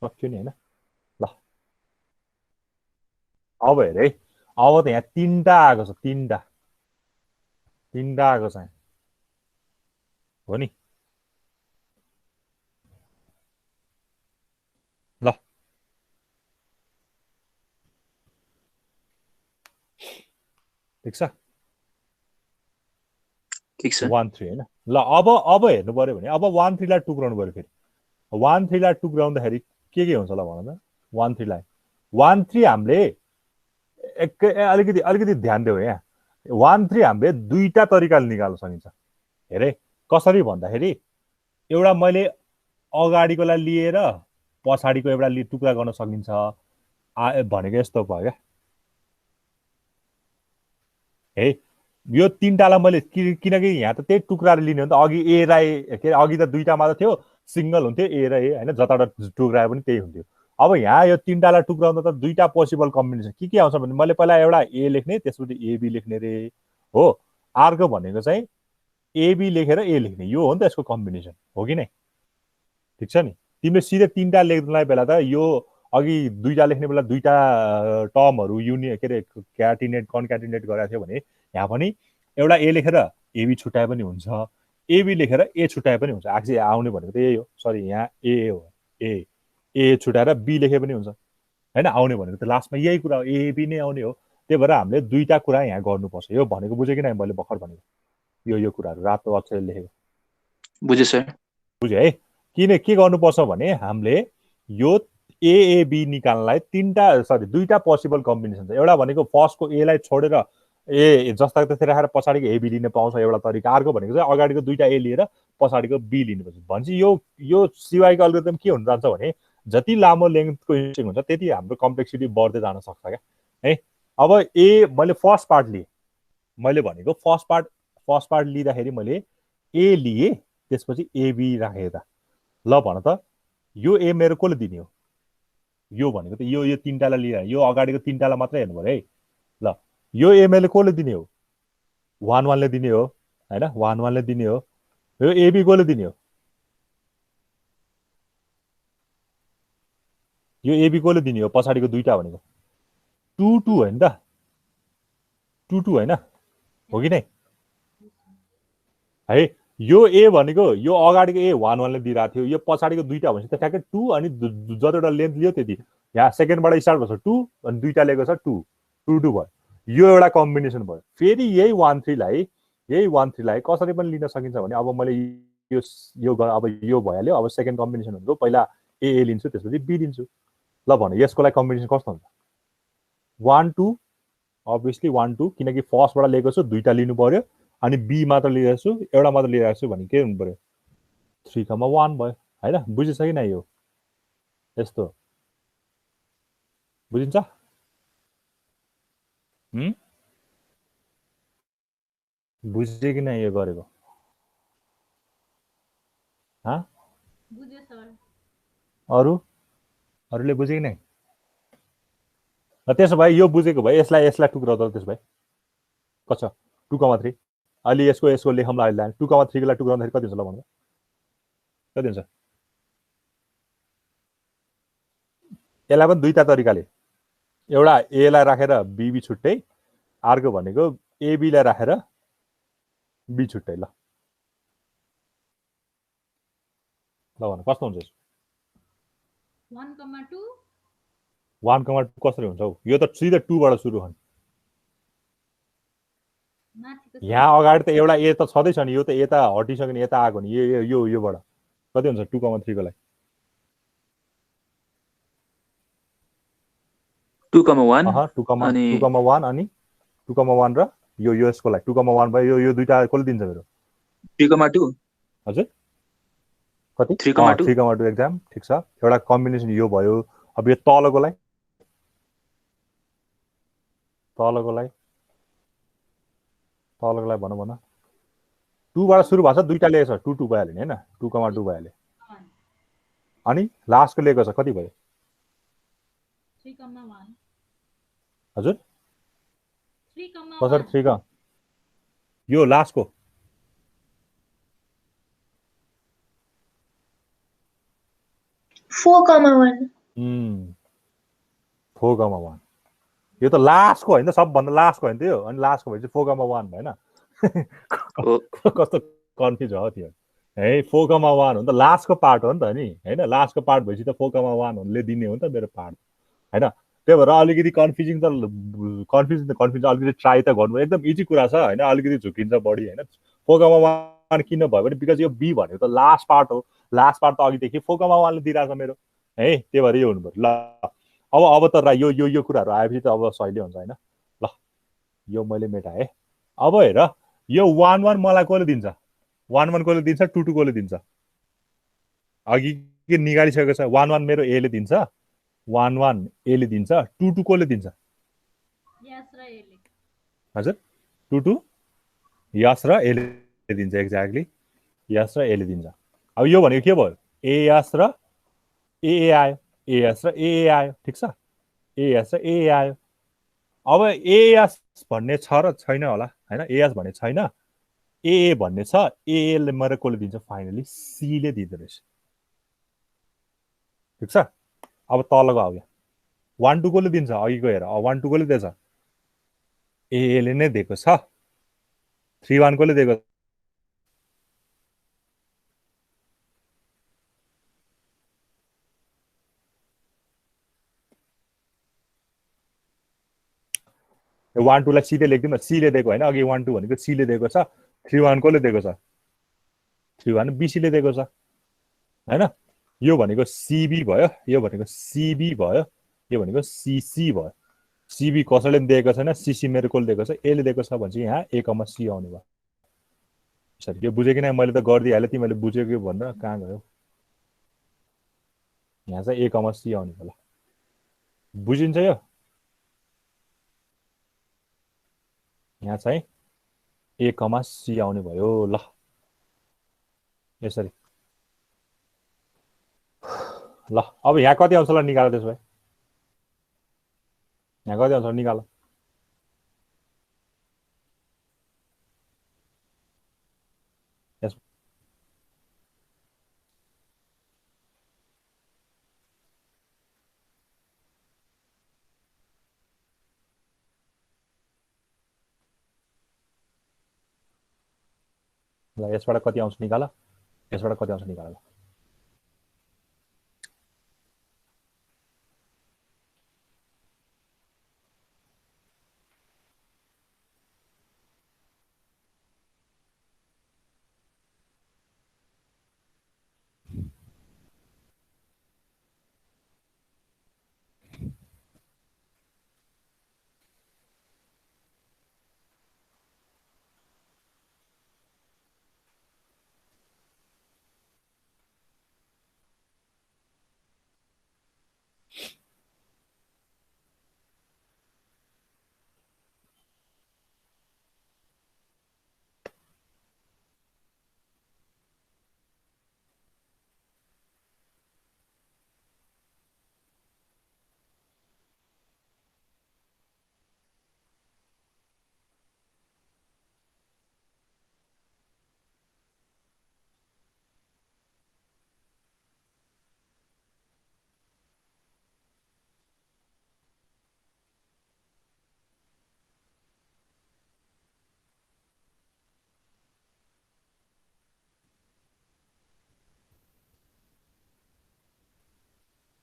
सक्यो नि हैन ल अब हेर है अब त यहाँ 3टा आएको छ 3टा आएको छ हो नि ल ठिक छ ठिक छ 1 3 हैन ल अब हेर्नु पर्यो भने अब 1 3 लाई टुक्राउनु पर्यो फेरि 1 3 लाई टुक्राउँदाखेरि के हुन्छ ल भन त 1 3 लाई 1 3 हामीले अलिकति ध्यान देऊ यहाँ 1 3 हामीले दुईटा तरिकाले निकाल्न सकिन्छ हेरे कसरी भन्दाखेरि एउटा मैले अगाडिकोलाई लिएर पछाडिको एउटा टुक्रा गर्न सकिन्छ भनेको यस्तो भयो क्या है यो 3टालाई मैले किनकि यहाँ त त्यही टुक्राले लिने हो नि त अघि ए राई के अघि त दुईटा मात्र थियो सिंगल हुन्थ्यो ए र ए हैन जताबाट टुक्राए पनि त्यही हुन्थ्यो अब यहाँ यो 3टालाई टुक्राउँदा त दुईटा पोसिबल कम्बिनेसन के आउँछ भने मैले पहिला एउटा ए लेख्ने त्यसपछि एबी लेख्ने रे हो अर्को भनेको चाहिँ एबी लेखेर ए लेख्ने यो हो नि त यसको कम्बिनेसन हो कि नै ठीक छ नि तिमीले सिधै 3टा लेख्नलाई बेला त यो अघि दुईटा लेख्ने बेला दुईटा टर्महरु के अरे क्याटिनेट कन्क्याटिनेट गरेको थियो भने यहाँ पनि एउटा ए लेखेर एबी छुट्याए पनि हुन्छ एबी लेखेर ए छुट्याए पनि हुन्छ एक्चुअली आउने भनेको त यही हो सरी यहाँ ए हो ए छुट्याएर बी लेखे पनि हुन्छ हैन आउने भनेको त लास्टमा यही कुरा हो एबी नै आउने हो त्यही भएर हामीले दुईटा कुरा यहाँ गर्नुपर्छ यो भनेको बुझे कि नै मैले भर्खर भनेको यो कुराहरु रातो अक्षरले लेखेको बुझे सर बुझे है किन के गर्नुपर्छ भने हामीले यो एएबी निकाल्नलाई दुईटा पोसिबल कम्बिनेसन छ एउटा भनेको फर्स्टको ए लाई छोडेर ए जस्ता त्यस्तै राखेर पछाडिको एबी लिन पाउँछ एउटा तरिका अर्को भनेको चाहिँ अगाडिको दुईटा ए लिएर पछाडिको बी लिनुपर्छ भनेपछि यो सिवाईको अल्गोरिदम के हुन जान्छ भने जति लामो लेन्थको स्ट्रिङ हुन्छ त्यति हाम्रो कम्प्लेक्सिटी बढ्दै जान सक्छ क्या है अब ए मैले फर्स्ट पार्ट लिए मैले भनेको फर्स्ट पार्ट लिँदाखेरि मैले ए लिए त्यसपछि एबी राखेँ त ल भन त यो ए मेरो कसले दिने हो यो भनेको त यो तीनटालाई लिएर यो अगाडिको तीनटालाई मात्रै हेर्नु पर्यो है ल यो ए मैले कसले दिने हो 1 1 ले दिने हो हैन 1 1 ले दिने हो यो एबी कसले दिने हो यो एबी कसले दिने हो पछाडिको दुईटा भनेको 2 2 हैन त 2 2 हैन हो कि नै है यो ए भनेको यो अगाडिको ए 1 1 ले दिइरहेको थियो यो पछाडिको दुईटा भनेपछि त ठ्याक्कै 2 अनि जतिवटा लेन्थ लियो त्यति यहाँ सेकेन्डबाट स्टार्ट भन्छ 2 अनि दुईटा लिएको छ 2 2 2 भयो यो एउटा कम्बिनेसन भयो फेरि यही 1 3 लाई कसरी पनि लिन सकिन्छ भने अब मैले यो अब यो भइहाल्यो अब सेकेन्ड कम्बिनेसन हुन्छ पहिला ए लिन्छु त्यसपछि बी लिन्छु ल भन यसको लागि कम्बिनेसन कस्तो हुन्छ 1 2 अभियसली 1 2 किनकि फर्स्टबाट लिएको छु दुईटा लिनु पर्यो अनि बी मात्र लिएको छु एउटा मात्र लिएको छु भने के हुनु पर्यो 3,1 भयो हैन बुझिन्छ कि नै यो यस्तो बुझिन्छ बुझ्यो कि नै यो गरेको बुझ्यो सर अरूले बुझे कि नै त्यसो भए यो बुझेको भए यसलाई टुक्राउ त त्यसो भए कति छ 2,3 अहिले यसको लेखौँला अहिले 2,3 को लागि टुक्राउँदाखेरि कति हुन्छ ल भन्नु कति हुन्छ यसलाई पनि दुईटा तरिकाले एउटा ए लाई राखेर बी छुट्टै अर्को भनेको एबी लाई राखेर बी छुट्टै ल भन कस्तो हुन्छ 1,2 1,2 कसरी हुन्छ हौ यो त सिधै 2 बाट सुरु हुन्छ यहाँ अगाडि त एउटा ए त छँदै छ नि यो त यता हटिसक्यो नि यता आएको नि योबाट कति हुन्छ 2,3 को लागि 2,1 अनि 2,1 अनि 2,1 र यो यसको लागि 2,1 भयो यो दुईटा कसले दिन्छ मेरो 3,2 हजुर कति 3,2 एक्जाम ठिक छ एउटा कम्बिनेसन यो भयो अब यो तलको लागि भन 2 बाट सुरु भएको छ दुईटा लिएको छ 2 2 भइहाल्यो नि हैन 2,2 भइहाल्यो अनि लास्टको लिएको छ कति भयो 3,1 हजुर 3,1 कसरी 3 का यो लास्टको $4,1 4,1 यो त लास्टको होइन सबभन्दा लास्टको होइन त्यो अनि लास्टको भएपछि 4,1 भएन कस्तो कन्फ्युज हो त्यो है 4,1 हो नि त लास्टको पार्ट हो नि त नि हैन लास्टको पार्ट भएपछि त 4,1 ले दिने हो नि त मेरो पार्ट हैन त्यही भएर अलिकति कन्फ्युज अलिकति ट्राई त गर्नु एकदम इजी कुरा छ हैन अलिकति झुकिन्छ बढी हैन 4,1 किन भयो भने बिकज यो बी भनेको त लास्ट पार्ट हो लास्ट पार्ट त अघिदेखि 4,1 ले दिइरहेको छ मेरो है त्यही भएर यो हुनु पर्यो ल अब त यो कुराहरू आएपछि त अब सहिले हुन्छ हैन ल यो मैले मेटाएँ अब हेर यो 1 1 मलाई कसले दिन्छ 1 1 कसले दिन्छ 2 2 कसले दिन्छ अघि के निकालिसकेको छ 1 1 मेरो ए ले दिन्छ 1 1 ए ले दिन्छ 2 2 कसले दिन्छ यस र ए ले हजुर 2 2 यस र ए ले दिन्छ एक्ज्याक्टली यस र ए ले दिन्छ अब यो भनेको के भयो ए यस र ए आयो एएस र ए आयो ठिक छ एएस र ए आयो अब एएस भन्ने छ र छैन होला हैन एएस भन्ने छैन ए भन्ने छ ए ले मेरो कसले दिन्छ फाइनली सी ले दिँदो रहेछ ठिक छ अब तलको आउ यहाँ 1 2 कसले दिन्छ अघिको हेर 1 2 कसले दिन्छ ए ले नै दिएको छ 3 1 कसले दिएको वान टूलाई सीले लेख्दिउँ न सीले दिएको होइन अघि 1 2 भनेको सीले दिएको छ 3 1 कसले दिएको छ 3 1 बीसीले दिएको छ हैन यो भनेको सीबी भयो यो भनेको सीबी भयो यो भनेको सीसी भयो सीबी कसैले दिएको छैन सीसी मेरो कसले दिएको छ ए ले दिएको छ भने चाहिँ यहाँ ए कमा सी आउने भयो सरी यो बुझ्यो कि नै मैले त गर्दिहाले तिमीले बुझ्यो कि भनेर कहाँ गयो यहाँ चाहिँ ए कमा सी आउने होला बुझिन्छ यो यहाँ चाहिँ ए कमा सी आउने भयो ल यसरी ल अब यहाँ कति आउँछ ल निकाल त्यसो भए यहाँ कति आउँछ निकाल यस ल यसबाट कति आउँछ निकाल यसबाट कति आउँछ निकाल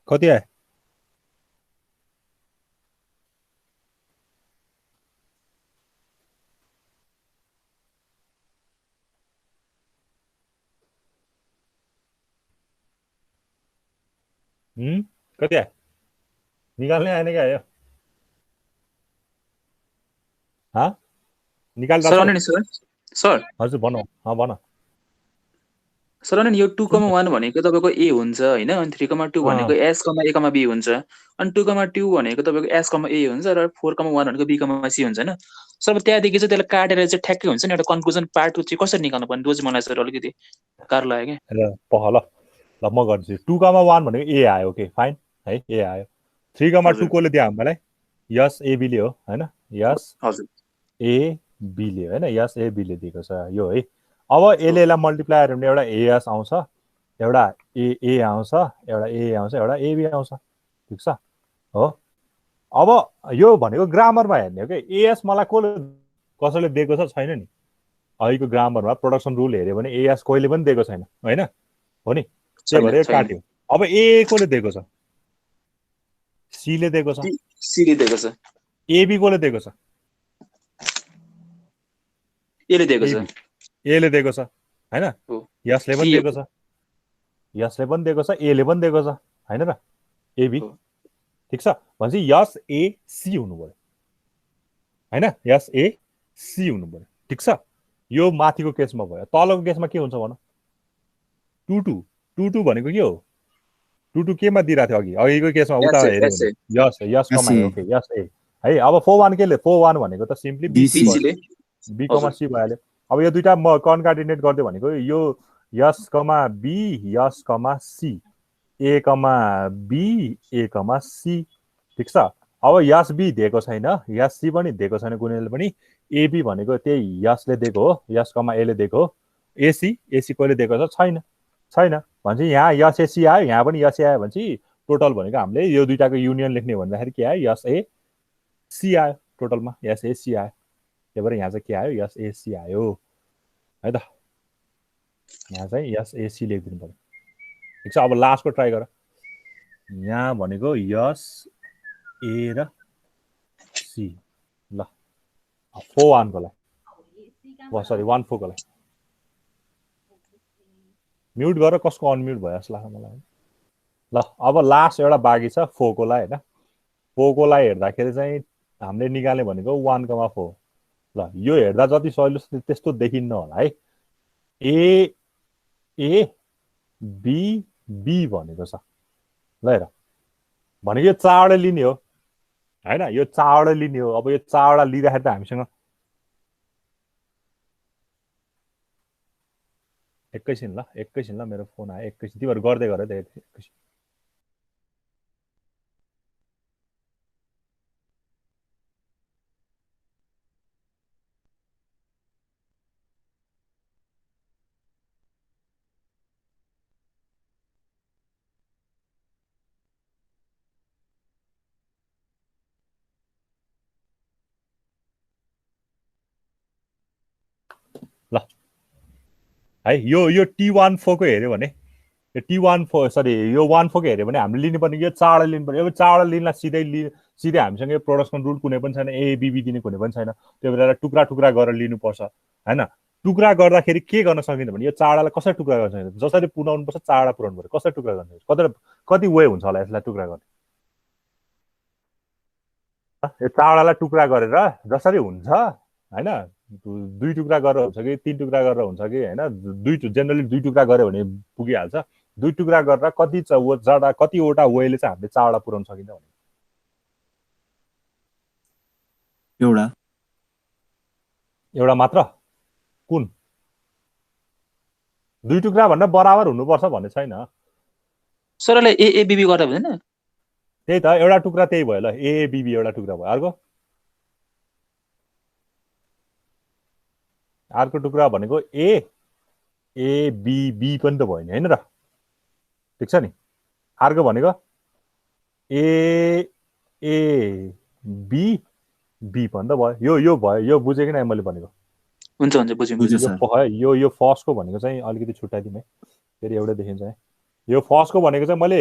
कति आयो कति आयो निकाल्ने आएन क्या आयो हाँ निकाल सर अनि सर सर हजुर भन भन सर अनि यो 2,1 भनेको तपाईको ए हुन्छ हैन अनि 3,2 भनेको s, a, b हुन्छ अनि 2,2 भनेको तपाईको s, a हुन्छ र 4,1 भनेको b, c हुन्छ हैन सर त्यहाँदेखि चाहिँ त्यसलाई काटेर चाहिँ ठ्याक्कै हुन्छ नि एउटा कन्क्लुजन पार्ट 2 चाहिँ कसरी निकाल्नु पर्ने त्यो चाहिँ मलाई सर अलिकति गाह्रो लाग्यो के ल पह ल ल म गर्छु 2,1 भनेको ए आयो ओके फाइन है ए आयो 3,2 कोले दियो हामीलाई यस ए बी ले हो हैन यस हजुर ए बी ले हैन यस ए बी ले दिएको छ यो है अब यसले मल्टिप्लाई गर्ने एउटा एएस आउँछ एउटा ए आउँछ एउटा ए आउँछ एउटा एबी आउँछ ठीक छ हो अब यो भनेको ग्रामरमा हेर्ने हो कि एएस मलाई कसैले दिएको छ छैन नि अहिलेको ग्रामरमा प्रोडक्सन रुल हेर्यो भने एएस कोहीले पनि दिएको छैन हैन हो नि त्यही भएर काट्यो अब ए कोले दिएको छ सी ले दिएको छ सी ले दिएको छ एबी कोले दिएको छ ए ले दिएको छ ए ले दिएको छ हैन यसले पनि दिएको छ यसले पनि दिएको छ ए ले पनि दिएको छ हैन र एबी ठीक छ भनेपछि यस ए सी हुनु पर्यो हैन यस ए सी हुनु पर्यो ठीक छ यो माथिको केसमा भयो तलको केसमा के हुन्छ भन 2 भनेको के हो 2 केमा दिइरा थियो अघिको केसमा उता हेर्यो यस यस कमा ओके यस ए है अब 4,1 के ले 4,1 भनेको त सिम्पली बी ले बी कमा सी भइहाल्यो अब यो दुईटा म कन्कार्डिनेट गर्दै भनेको यो यस कमा बी यस comma C A comma B A comma C ठीक छ अब यस बी दिएको छैन यस सी पनि दिएको छैन कुनैले पनि एबी भनेको त्यही यसले दिएको हो यस कमा ए ले दिएको हो एसी कोले दिएको छ छैन भनेपछि यहाँ यस एसी आयो यहाँ पनि यस आयो भनेपछि टोटल भनेको हामीले यो दुईटाको युनियन लेख्ने भन्दाखेरि के आयो यस ए सी आयो टोटलमा यस ए सी आयो त्यही भएर यहाँ चाहिँ के आयो यस ए सी आयो है त यहाँ चाहिँ यस ए सी लेखिदिनु पर्यो ठिक छ अब लास्टको ट्राई गर यहाँ भनेको यस ए र सी ल 4,1 को लागि सरी 1,4 को लागि म्युट गर कसको अनम्युट भयो जस्तो लाग्छ मलाई ल अब लास्ट एउटा बाँकी छ 4 को लागि हैन 4 को लागि हेर्दाखेरि चाहिँ हामीले निकाल्ने भनेको 1,4 ल यो हेर्दा जति सजिलो त्यस्तो देखिन्न होला है ए बी बी भनेको छ ल हेर भनेको यो चारवटा लिने हो हैन यो चारवटा लिने हो अब यो चारवटा लिँदाखेरि त हामीसँग एकैछिन ल मेरो फोन आयो एकैछिन तिमीहरू गर्दै गर है एकैछिन ल है यो T14 को हेर्यो भने यो T14 सरी यो 14 को हेर्यो भने हामीले लिनुपर्ने यो चाडा लिनुपर्ने अब चाडा लिनलाई सिधै हामीसँग यो प्रोडक्सन रुल कुनै पनि छैन एबिबी दिने कुनै पनि छैन त्यो बेला टुक्रा टुक्रा गरेर लिनुपर्छ हैन टुक्रा गर्दाखेरि के गर्न सकिन्छ भने यो चाडालाई कसरी टुक्रा गर्न सकिन्छ जसरी पुर्याउनु पर्छ चाडा पुर्याउनु पर्छ कसरी टुक्रा गर्न सकिन्छ कति वे हुन्छ होला यसलाई टुक्रा गर्ने यो चाडालाई टुक्रा गरेर जसरी हुन्छ हैन दुई टुक्रा गरेर हुन्छ कि तीन टुक्रा गरेर हुन्छ कि हैन जेनरली दुई टुक्रा गर्यो भने पुगिहाल्छ दुई टुक्रा गरेर कतिवटा वेले चाहिँ हामीले चाडा पुर्याउन सकिन्छ भने एउटा मात्र कुन दुई टुक्रा भन्दा बराबर हुनुपर्छ भन्ने छैन सरले एएबीबी गर्दा हुँदैन त्यही त एउटा टुक्रा त्यही भयो ल एएबीबी एउटा टुक्रा भयो अर्को टुक्रा भनेको एबीबी पनि त भयो नि हैन र ठीक छ नि अर्को भनेको एबी पनि त भयो यो भयो यो बुझेँ कि नै मैले भनेको हुन्छ बुझ्यो सर यो फर्स्टको भनेको चाहिँ अलिकति छुट्याइदिउँ है फेरि एउटै देखिन्छ है यो फर्स्टको भनेको चाहिँ मैले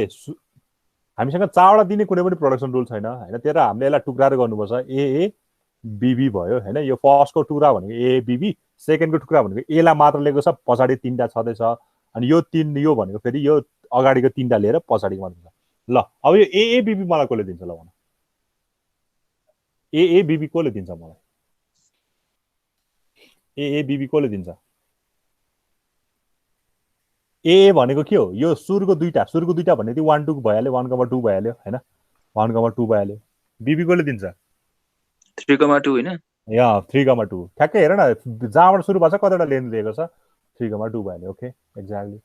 हामीसँग चाडा दिने कुनै पनि प्रोडक्सन रुल छैन हैन त्यही हामीले यसलाई टुक्राएर गर्नुपर्छ एबीबी भयो हैन यो फर्स्टको टुक्रा भनेको एबीबी सेकेन्डको टुक्रा भनेको एलाई मात्र लिएको छ पछाडि तीनटा छँदैछ अनि यो भनेको फेरि यो अगाडिको तीनटा लिएर पछाडिको मात्र छ ल अब यो एएबीबी मलाई कसले दिन्छ ल भन एएबीबी कसले दिन्छ मलाई एएबीबी कसले दिन्छ ए भनेको के हो यो सुरुको दुईटा भन्ने त्यो 1 2 भइहाल्यो 1,2 भइहाल्यो हैन 1,2 भइहाल्यो बीबी कसले दिन्छ 3,2 हैन या 3,2 ठ्याक्कै हेर न जहाँबाट सुरु भएको छ कतिवटा लेन दिएको छ 3,2 भइहाल्यो ओके एक्ज्याक्टली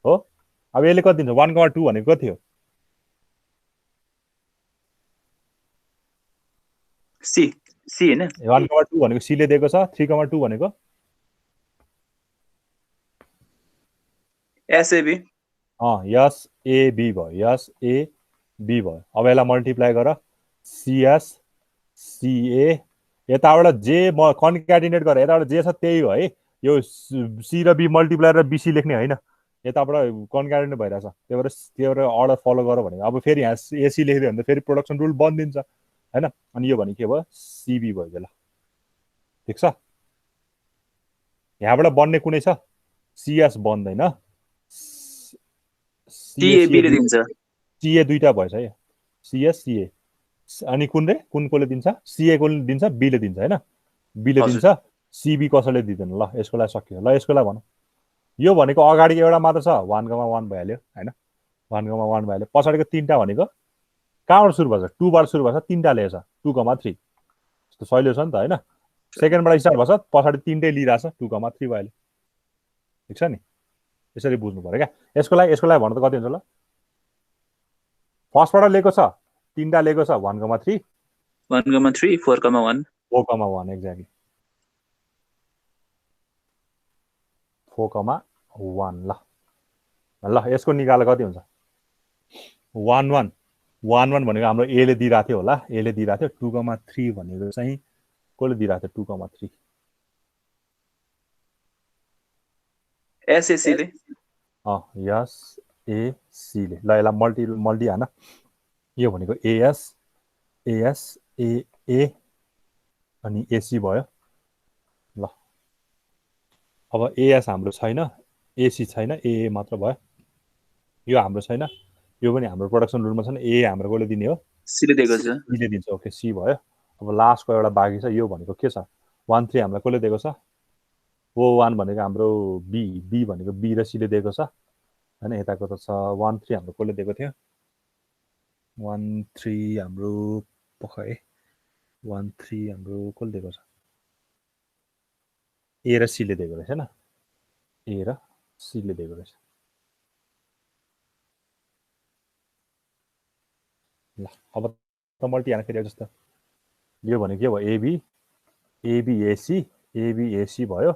हो अब यसले कति दिन्छ 1,2 भनेको कति हो सी हैन 1,2 भनेको सी ले दिएको छ 3,2 भनेको एसएबी एसएबी भयो एसएबी भयो अब यसलाई मल्टिप्लाई गर सीएस सीए यताबाट जे म कन्क्याटिनेट गरेर यताबाट जे छ त्यही हो है यो सी र बी मल्टिप्लाई र बीसी लेख्ने होइन यताबाट कन्क्याटिनेट भइरहेछ त्यही भएर अर्डर फलो गर भनेको अब फेरि यहाँ एसी लेखिदियो भने त फेरि प्रोडक्सन रुल बन्दिन्छ हैन अनि यो भने के भयो सीबी भयो ल ठिक छ यहाँबाट बन्ने कुनै छ सीएस बन्दैन टीएबी ले दिन्छ सीए दुईटा भएछ है सीएस सीए अनि कुन कोले दिन्छ सीए कोले दिन्छ बी ले दिन्छ हैन बी ले दिन्छ सीबी कसैले दिदैन ल यसको लागि सकियो ल यसको लागि भनौँ यो भनेको अगाडि एउटा मात्र छ 1,1 भइहाल्यो हैन 1,1 भइहाल्यो पछाडिको तीनटा भनेको कहाँबाट सुरु भएको छ 2 बाट सुरु भएको छ तीनटा ल्याएछ 2,3 यस्तो सहिलो छ नि त हैन सेकेन्डबाट स्टार्ट भएको छ पछाडि तीनटै लिइरहेछ 2,3 भइहाल्यो ठिक छ नि यसरी बुझ्नु पर्यो क्या यसको लागि भन्नु त कति हुन्छ ल फर्स्टबाट लिएको छ तीनटा लिएको छ 1,3 1,3 4,1 4,1 एक्ज्याक्टली 4,1 ल यसको निकाल कति हुन्छ 1,1 भनेको हाम्रो ए ले दिइरहेको थियो होला ए ले दिइरहेको थियो 2,3 भनेको चाहिँ कसले दिइरहेको थियो 2,3 एसएसी ले यस एसी ले ल यसलाई मल्टी हान यो भनेको एएस ए अनि एसी भयो ल अब एएस हाम्रो छैन एसी छैन ए मात्र भयो यो हाम्रो छैन यो पनि हाम्रो प्रोडक्सन रुलमा छैन ए हाम्रो कसले दिने हो सी ले दिएको छ सी ले दिन्छ ओके सी भयो अब लास्टको एउटा बाँकी छ यो भनेको के छ 1,3 हामीलाई कसले दिएको छ ओ 1 भनेको हाम्रो बी भनेको बी र सी ले दिएको छ हैन यताको त छ 1,3 हाम्रो कसले दिएको थियो 1,3 हाम्रो पखै 1,3 हाम्रो कसले दिएको छ ए र सी ले दिएको रहेछ हैन ए र सीले दिएको रहेछ। ल अब त मल्टी हान फेरि जस्तो यो भने के भयो एबी एबिएसी एबिएसी भयो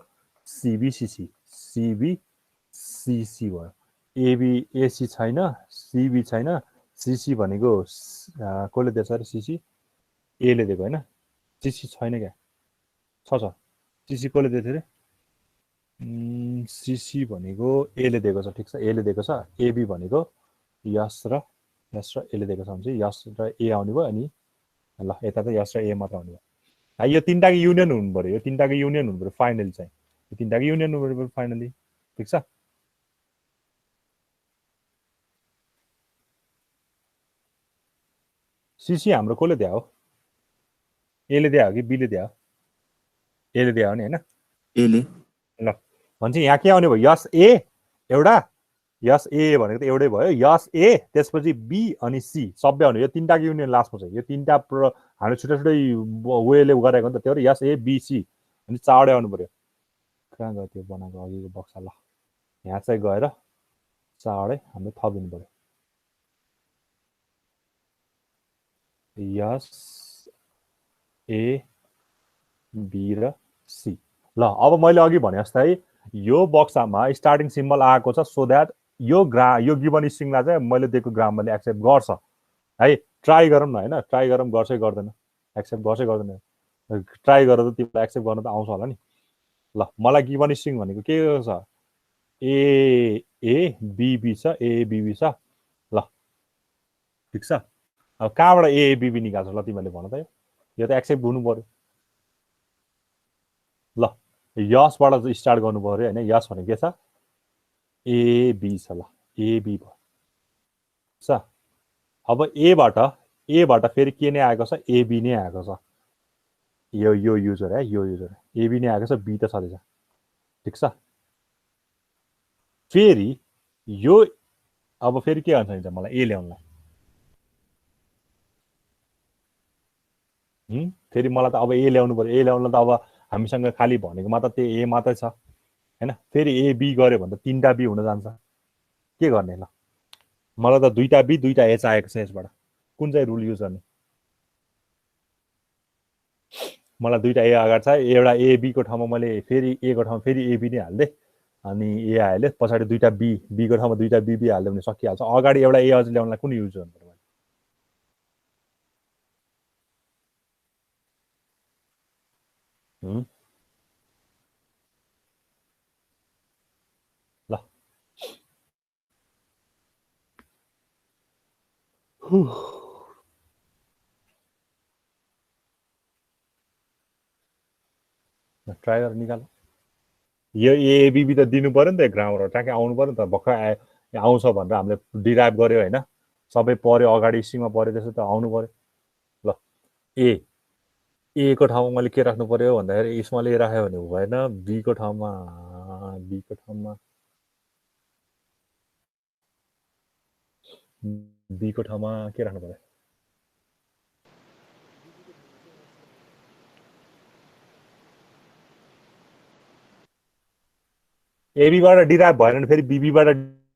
सिबिसिसी सिबिसिसी भयो एबिएसी छैन सिबी छैन सिसी भनेको कसले दिएछ अरे सिसी एले दिएको होइन सिसी छैन क्या छ सिसी कसले दिएको थियो अरे सिसी भनेको एले दिएको छ ठिक छ एले दिएको छ एबी भनेको यस र एले दिएको छ भने चाहिँ यस र ए आउने भयो अनि ल यता त यस र ए मात्र आउने भयो यो तिनटाको युनियन हुनु पर्यो यो तिनटाको युनियन हुनु पर्यो फाइनली चाहिँ यो तिनटाको युनियन हुनु पर्यो फाइनली ठिक छ सिसी हाम्रो कसले दिया हो एले दिया हो कि बीले दिया हो एले दिया हो नि हैन एले ल भन्छ यहाँ के आउने भयो यस ए एउटा यस ए भनेको त एउटै भयो यस ए त्यसपछि बी अनि सी सबै आउने यो तिनटाको युनियन लास्टमा छ यो तिनटा हामीले छुट्टै छुट्टै वेले गरेको नि त त्यो यस ए बी सी अनि चाँडै आउनु पर्यो कहाँ गयो त्यो बनाएको अघिको बक्सा ल यहाँ चाहिँ गएर चाँडै हामीले थपिदिनु पर्यो यस ए बी र सी ल अब मैले अघि भने जस्तै यो बक्सामा स्टार्टिङ सिम्बल आएको छ सो द्याट यो गिभन स्ट्रिङलाई चाहिँ मैले दिएको ग्रामरले एक्सेप्ट गर्छ है ट्राई गरौँ न होइन ट्राई गरौँ गर्छै गर्दैन एक्सेप्ट गर्छै गर्दैन ट्राई गरेर त तिमीलाई एक्सेप्ट गर्न त आउँछ होला नि ल मलाई गिभन स्ट्रिङ भनेको के छ ए बीबी छ एबिबी छ ल ठिक छ अब कहाँबाट एबिबी निकाल्छ ल तिमीहरूले भन त यो त एक्सेप्ट हुनु पर्यो ल यसबाट स्टार्ट गर्नु पर्यो होइन यस भनेको के छ एबी छ ल एबी भयो छ अब एबाट फेरि के नै आएको छ एबी नै आएको छ यो युजर है यो युजर एबी नै आएको छ बी त छँदैछ ठिक छ फेरि यो अब फेरि के गर्नु चाहिन्छ मलाई ए ल्याउनलाई फेरि मलाई त अब ए ल्याउनु पर्यो ए ल्याउन त अब हामीसँग खालि भनेको मात्र त्यो ए मात्रै छ हैन फेरि ए बी गर्यो भने त तीनटा बी हुन जान्छ के गर्ने ल मलाई त दुईटा बी दुईटा ए चाहिएको छ यसबाट कुन चाहिँ रुल युज गर्ने मलाई दुईटा ए अगाडि छ एउटा ए बी को ठाउँमा मैले फेरि ए को ठाउँमा फेरि ए बी नै हाल्दे अनि ए हाल्यो पछाडि दुईटा बी बी को ठाउँमा दुईटा बी बी हाल्यो भने सकिहाल्छ अगाडि एउटा ए अझ ल्याउनलाई कुन युज गर्नु पर्यो ल ट्राई गरेर निकाल यो एबिबी त दिनु पर्यो नि त ग्रामर ट्याक्कै आउनु पर्यो नि त भर्खर आउँछ भनेर हामीले डिराइभ गर्यो होइन सबै पर्यो अगाडि स्ट्रिङमा पर्यो त्यसो त आउनु पर्यो ल ए को ठाउँमा मैले के राख्नु पर्यो भन्दाखेरि स्मल ए राख्यो भने भएन बी को ठाउँमा के राख्नु पर्यो एबीबाट डिराइभ भएन भने फेरि बीबीबाट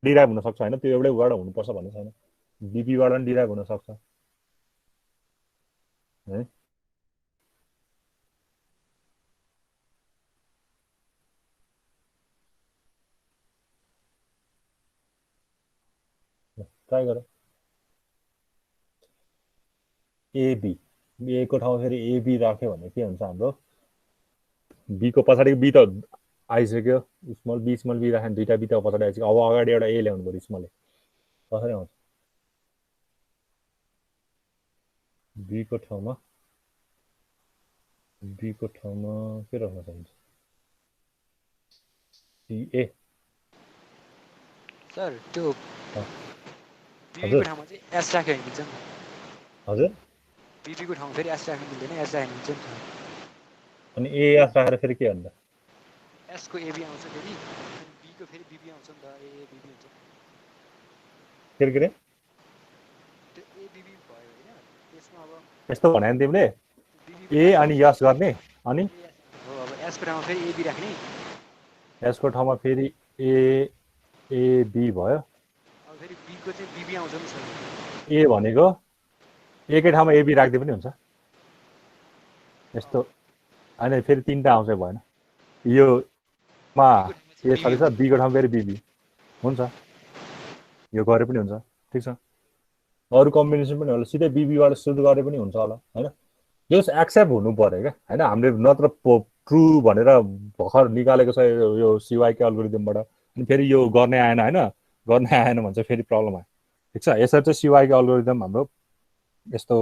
डिराइभ हुन सक्छ होइन त्यो एउटै वर्ड हुनुपर्छ भन्ने छैन बीबीबाट पनि डिराइभ हुन सक्छ है ट्राई गर एबी ए को ठाउँमा फेरि एबी राख्यो भने के हुन्छ हाम्रो बी को पछाडि बी त आइसक्यो स्मल बी राख्यो दुईटा बी त पछाडि आइसक्यो अब अगाडि एउटा ए ल्याउनु पर्यो स्मल ए कसरी आउँछ बी को ठाउँमा के राख्न चाहिन्छ ए सर त्यो बीबी को ठाउँमा चाहिँ एस राख्यो भने मिल्छ नि हजुर बीबी को ठाउँमा फेरि एस राख्नु मिल्दैन एस राख्नु मिल्छ नि अनि ए एस राखेर फेरि के भन्दा एस को एबी आउँछ फेरि बी को फेरि बीबी आउँछ नि त ए बीबी हुन्छ फेरि के त्यो ए बीबी भयो हैन त्यसमा अब यस्तो भने नि तिमीले ए अनि यस गर्ने अनि हो अब एस को ठाउँमा फेरि एबी राख्ने एस को ठाउँमा फेरि ए ए बी भयो अब फेरि बीको चाहिँ बीबी आउँछ नि सर ए भनेको एकै ठाउँमा एबी राख्दै पनि हुन्छ यस्तो होइन फेरि तीनटा आउँछ भएन योमा ए सरी सर बीको ठाउँमा फेरि बिबी हुन्छ यो गरे पनि हुन्छ ठिक छ अरू कम्बिनेसन पनि होला सिधै बिबीबाट सुरु गरे पनि हुन्छ होला होइन जस एक्सेप्ट हुनु पर्यो क्या होइन हामीले नत्र ट्रु भनेर भर्खर निकालेको छ यो सिवाईको अल्गोरिदमबाट अनि फेरि यो गर्नै आएन होइन गर्नै आएन भने चाहिँ फेरि प्रब्लम आयो ठिक छ यसरी चाहिँ सिवाईको अल्गोरिदम हाम्रो यस्तो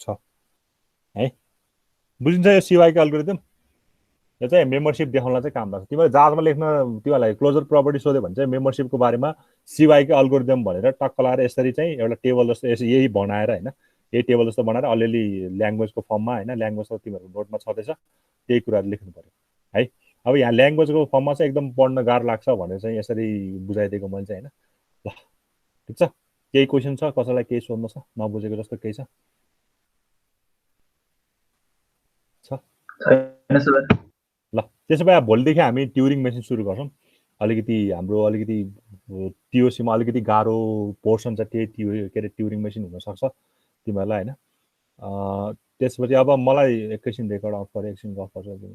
छ है बुझिन्छ यो सिवाईको अल्गोरिदम यो चाहिँ मेम्बरसिप देखाउनलाई चाहिँ काम लाग्छ तिमीले जाजमा लेख्न तिमीलाई क्लोजर प्रपर्टी सोध्यो भने चाहिँ मेम्बरसिपको बारेमा सिवाईको अल्गोरिदम भनेर टक्क लगाएर यसरी चाहिँ एउटा टेबल जस्तो यही बनाएर होइन यही टेबल जस्तो बनाएर अलिअलि ल्याङ्ग्वेजको फर्ममा होइन ल्याङ्ग्वेज त तिमीहरूको नोटमा छँदैछ त्यही कुराहरू लेख्नु पर्यो है अब यहाँ ल्याङ्ग्वेजको फर्ममा चाहिँ एकदम पढ्न गाह्रो लाग्छ भनेर चाहिँ यसरी बुझाइदिएको मैले चाहिँ होइन ल ठिक छ केही क्वेसन छ कसैलाई केही सोध्नु छ नबुझेको जस्तो केही छ छैन सर ल त्यसो भए भोलिदेखि हामी ट्युरिङ मेसिन सुरु गर्छौँ अलिकति हाम्रो अलिकति टिओसीमा अलिकति गाह्रो पोर्सन छ त्यही के अरे ट्युरिङ मेसिन हुनसक्छ तिमीहरूलाई होइन त्यसपछि अब मलाई एकैछिन रेकर्ड अफ गरेर एकछिन गफ गर्छु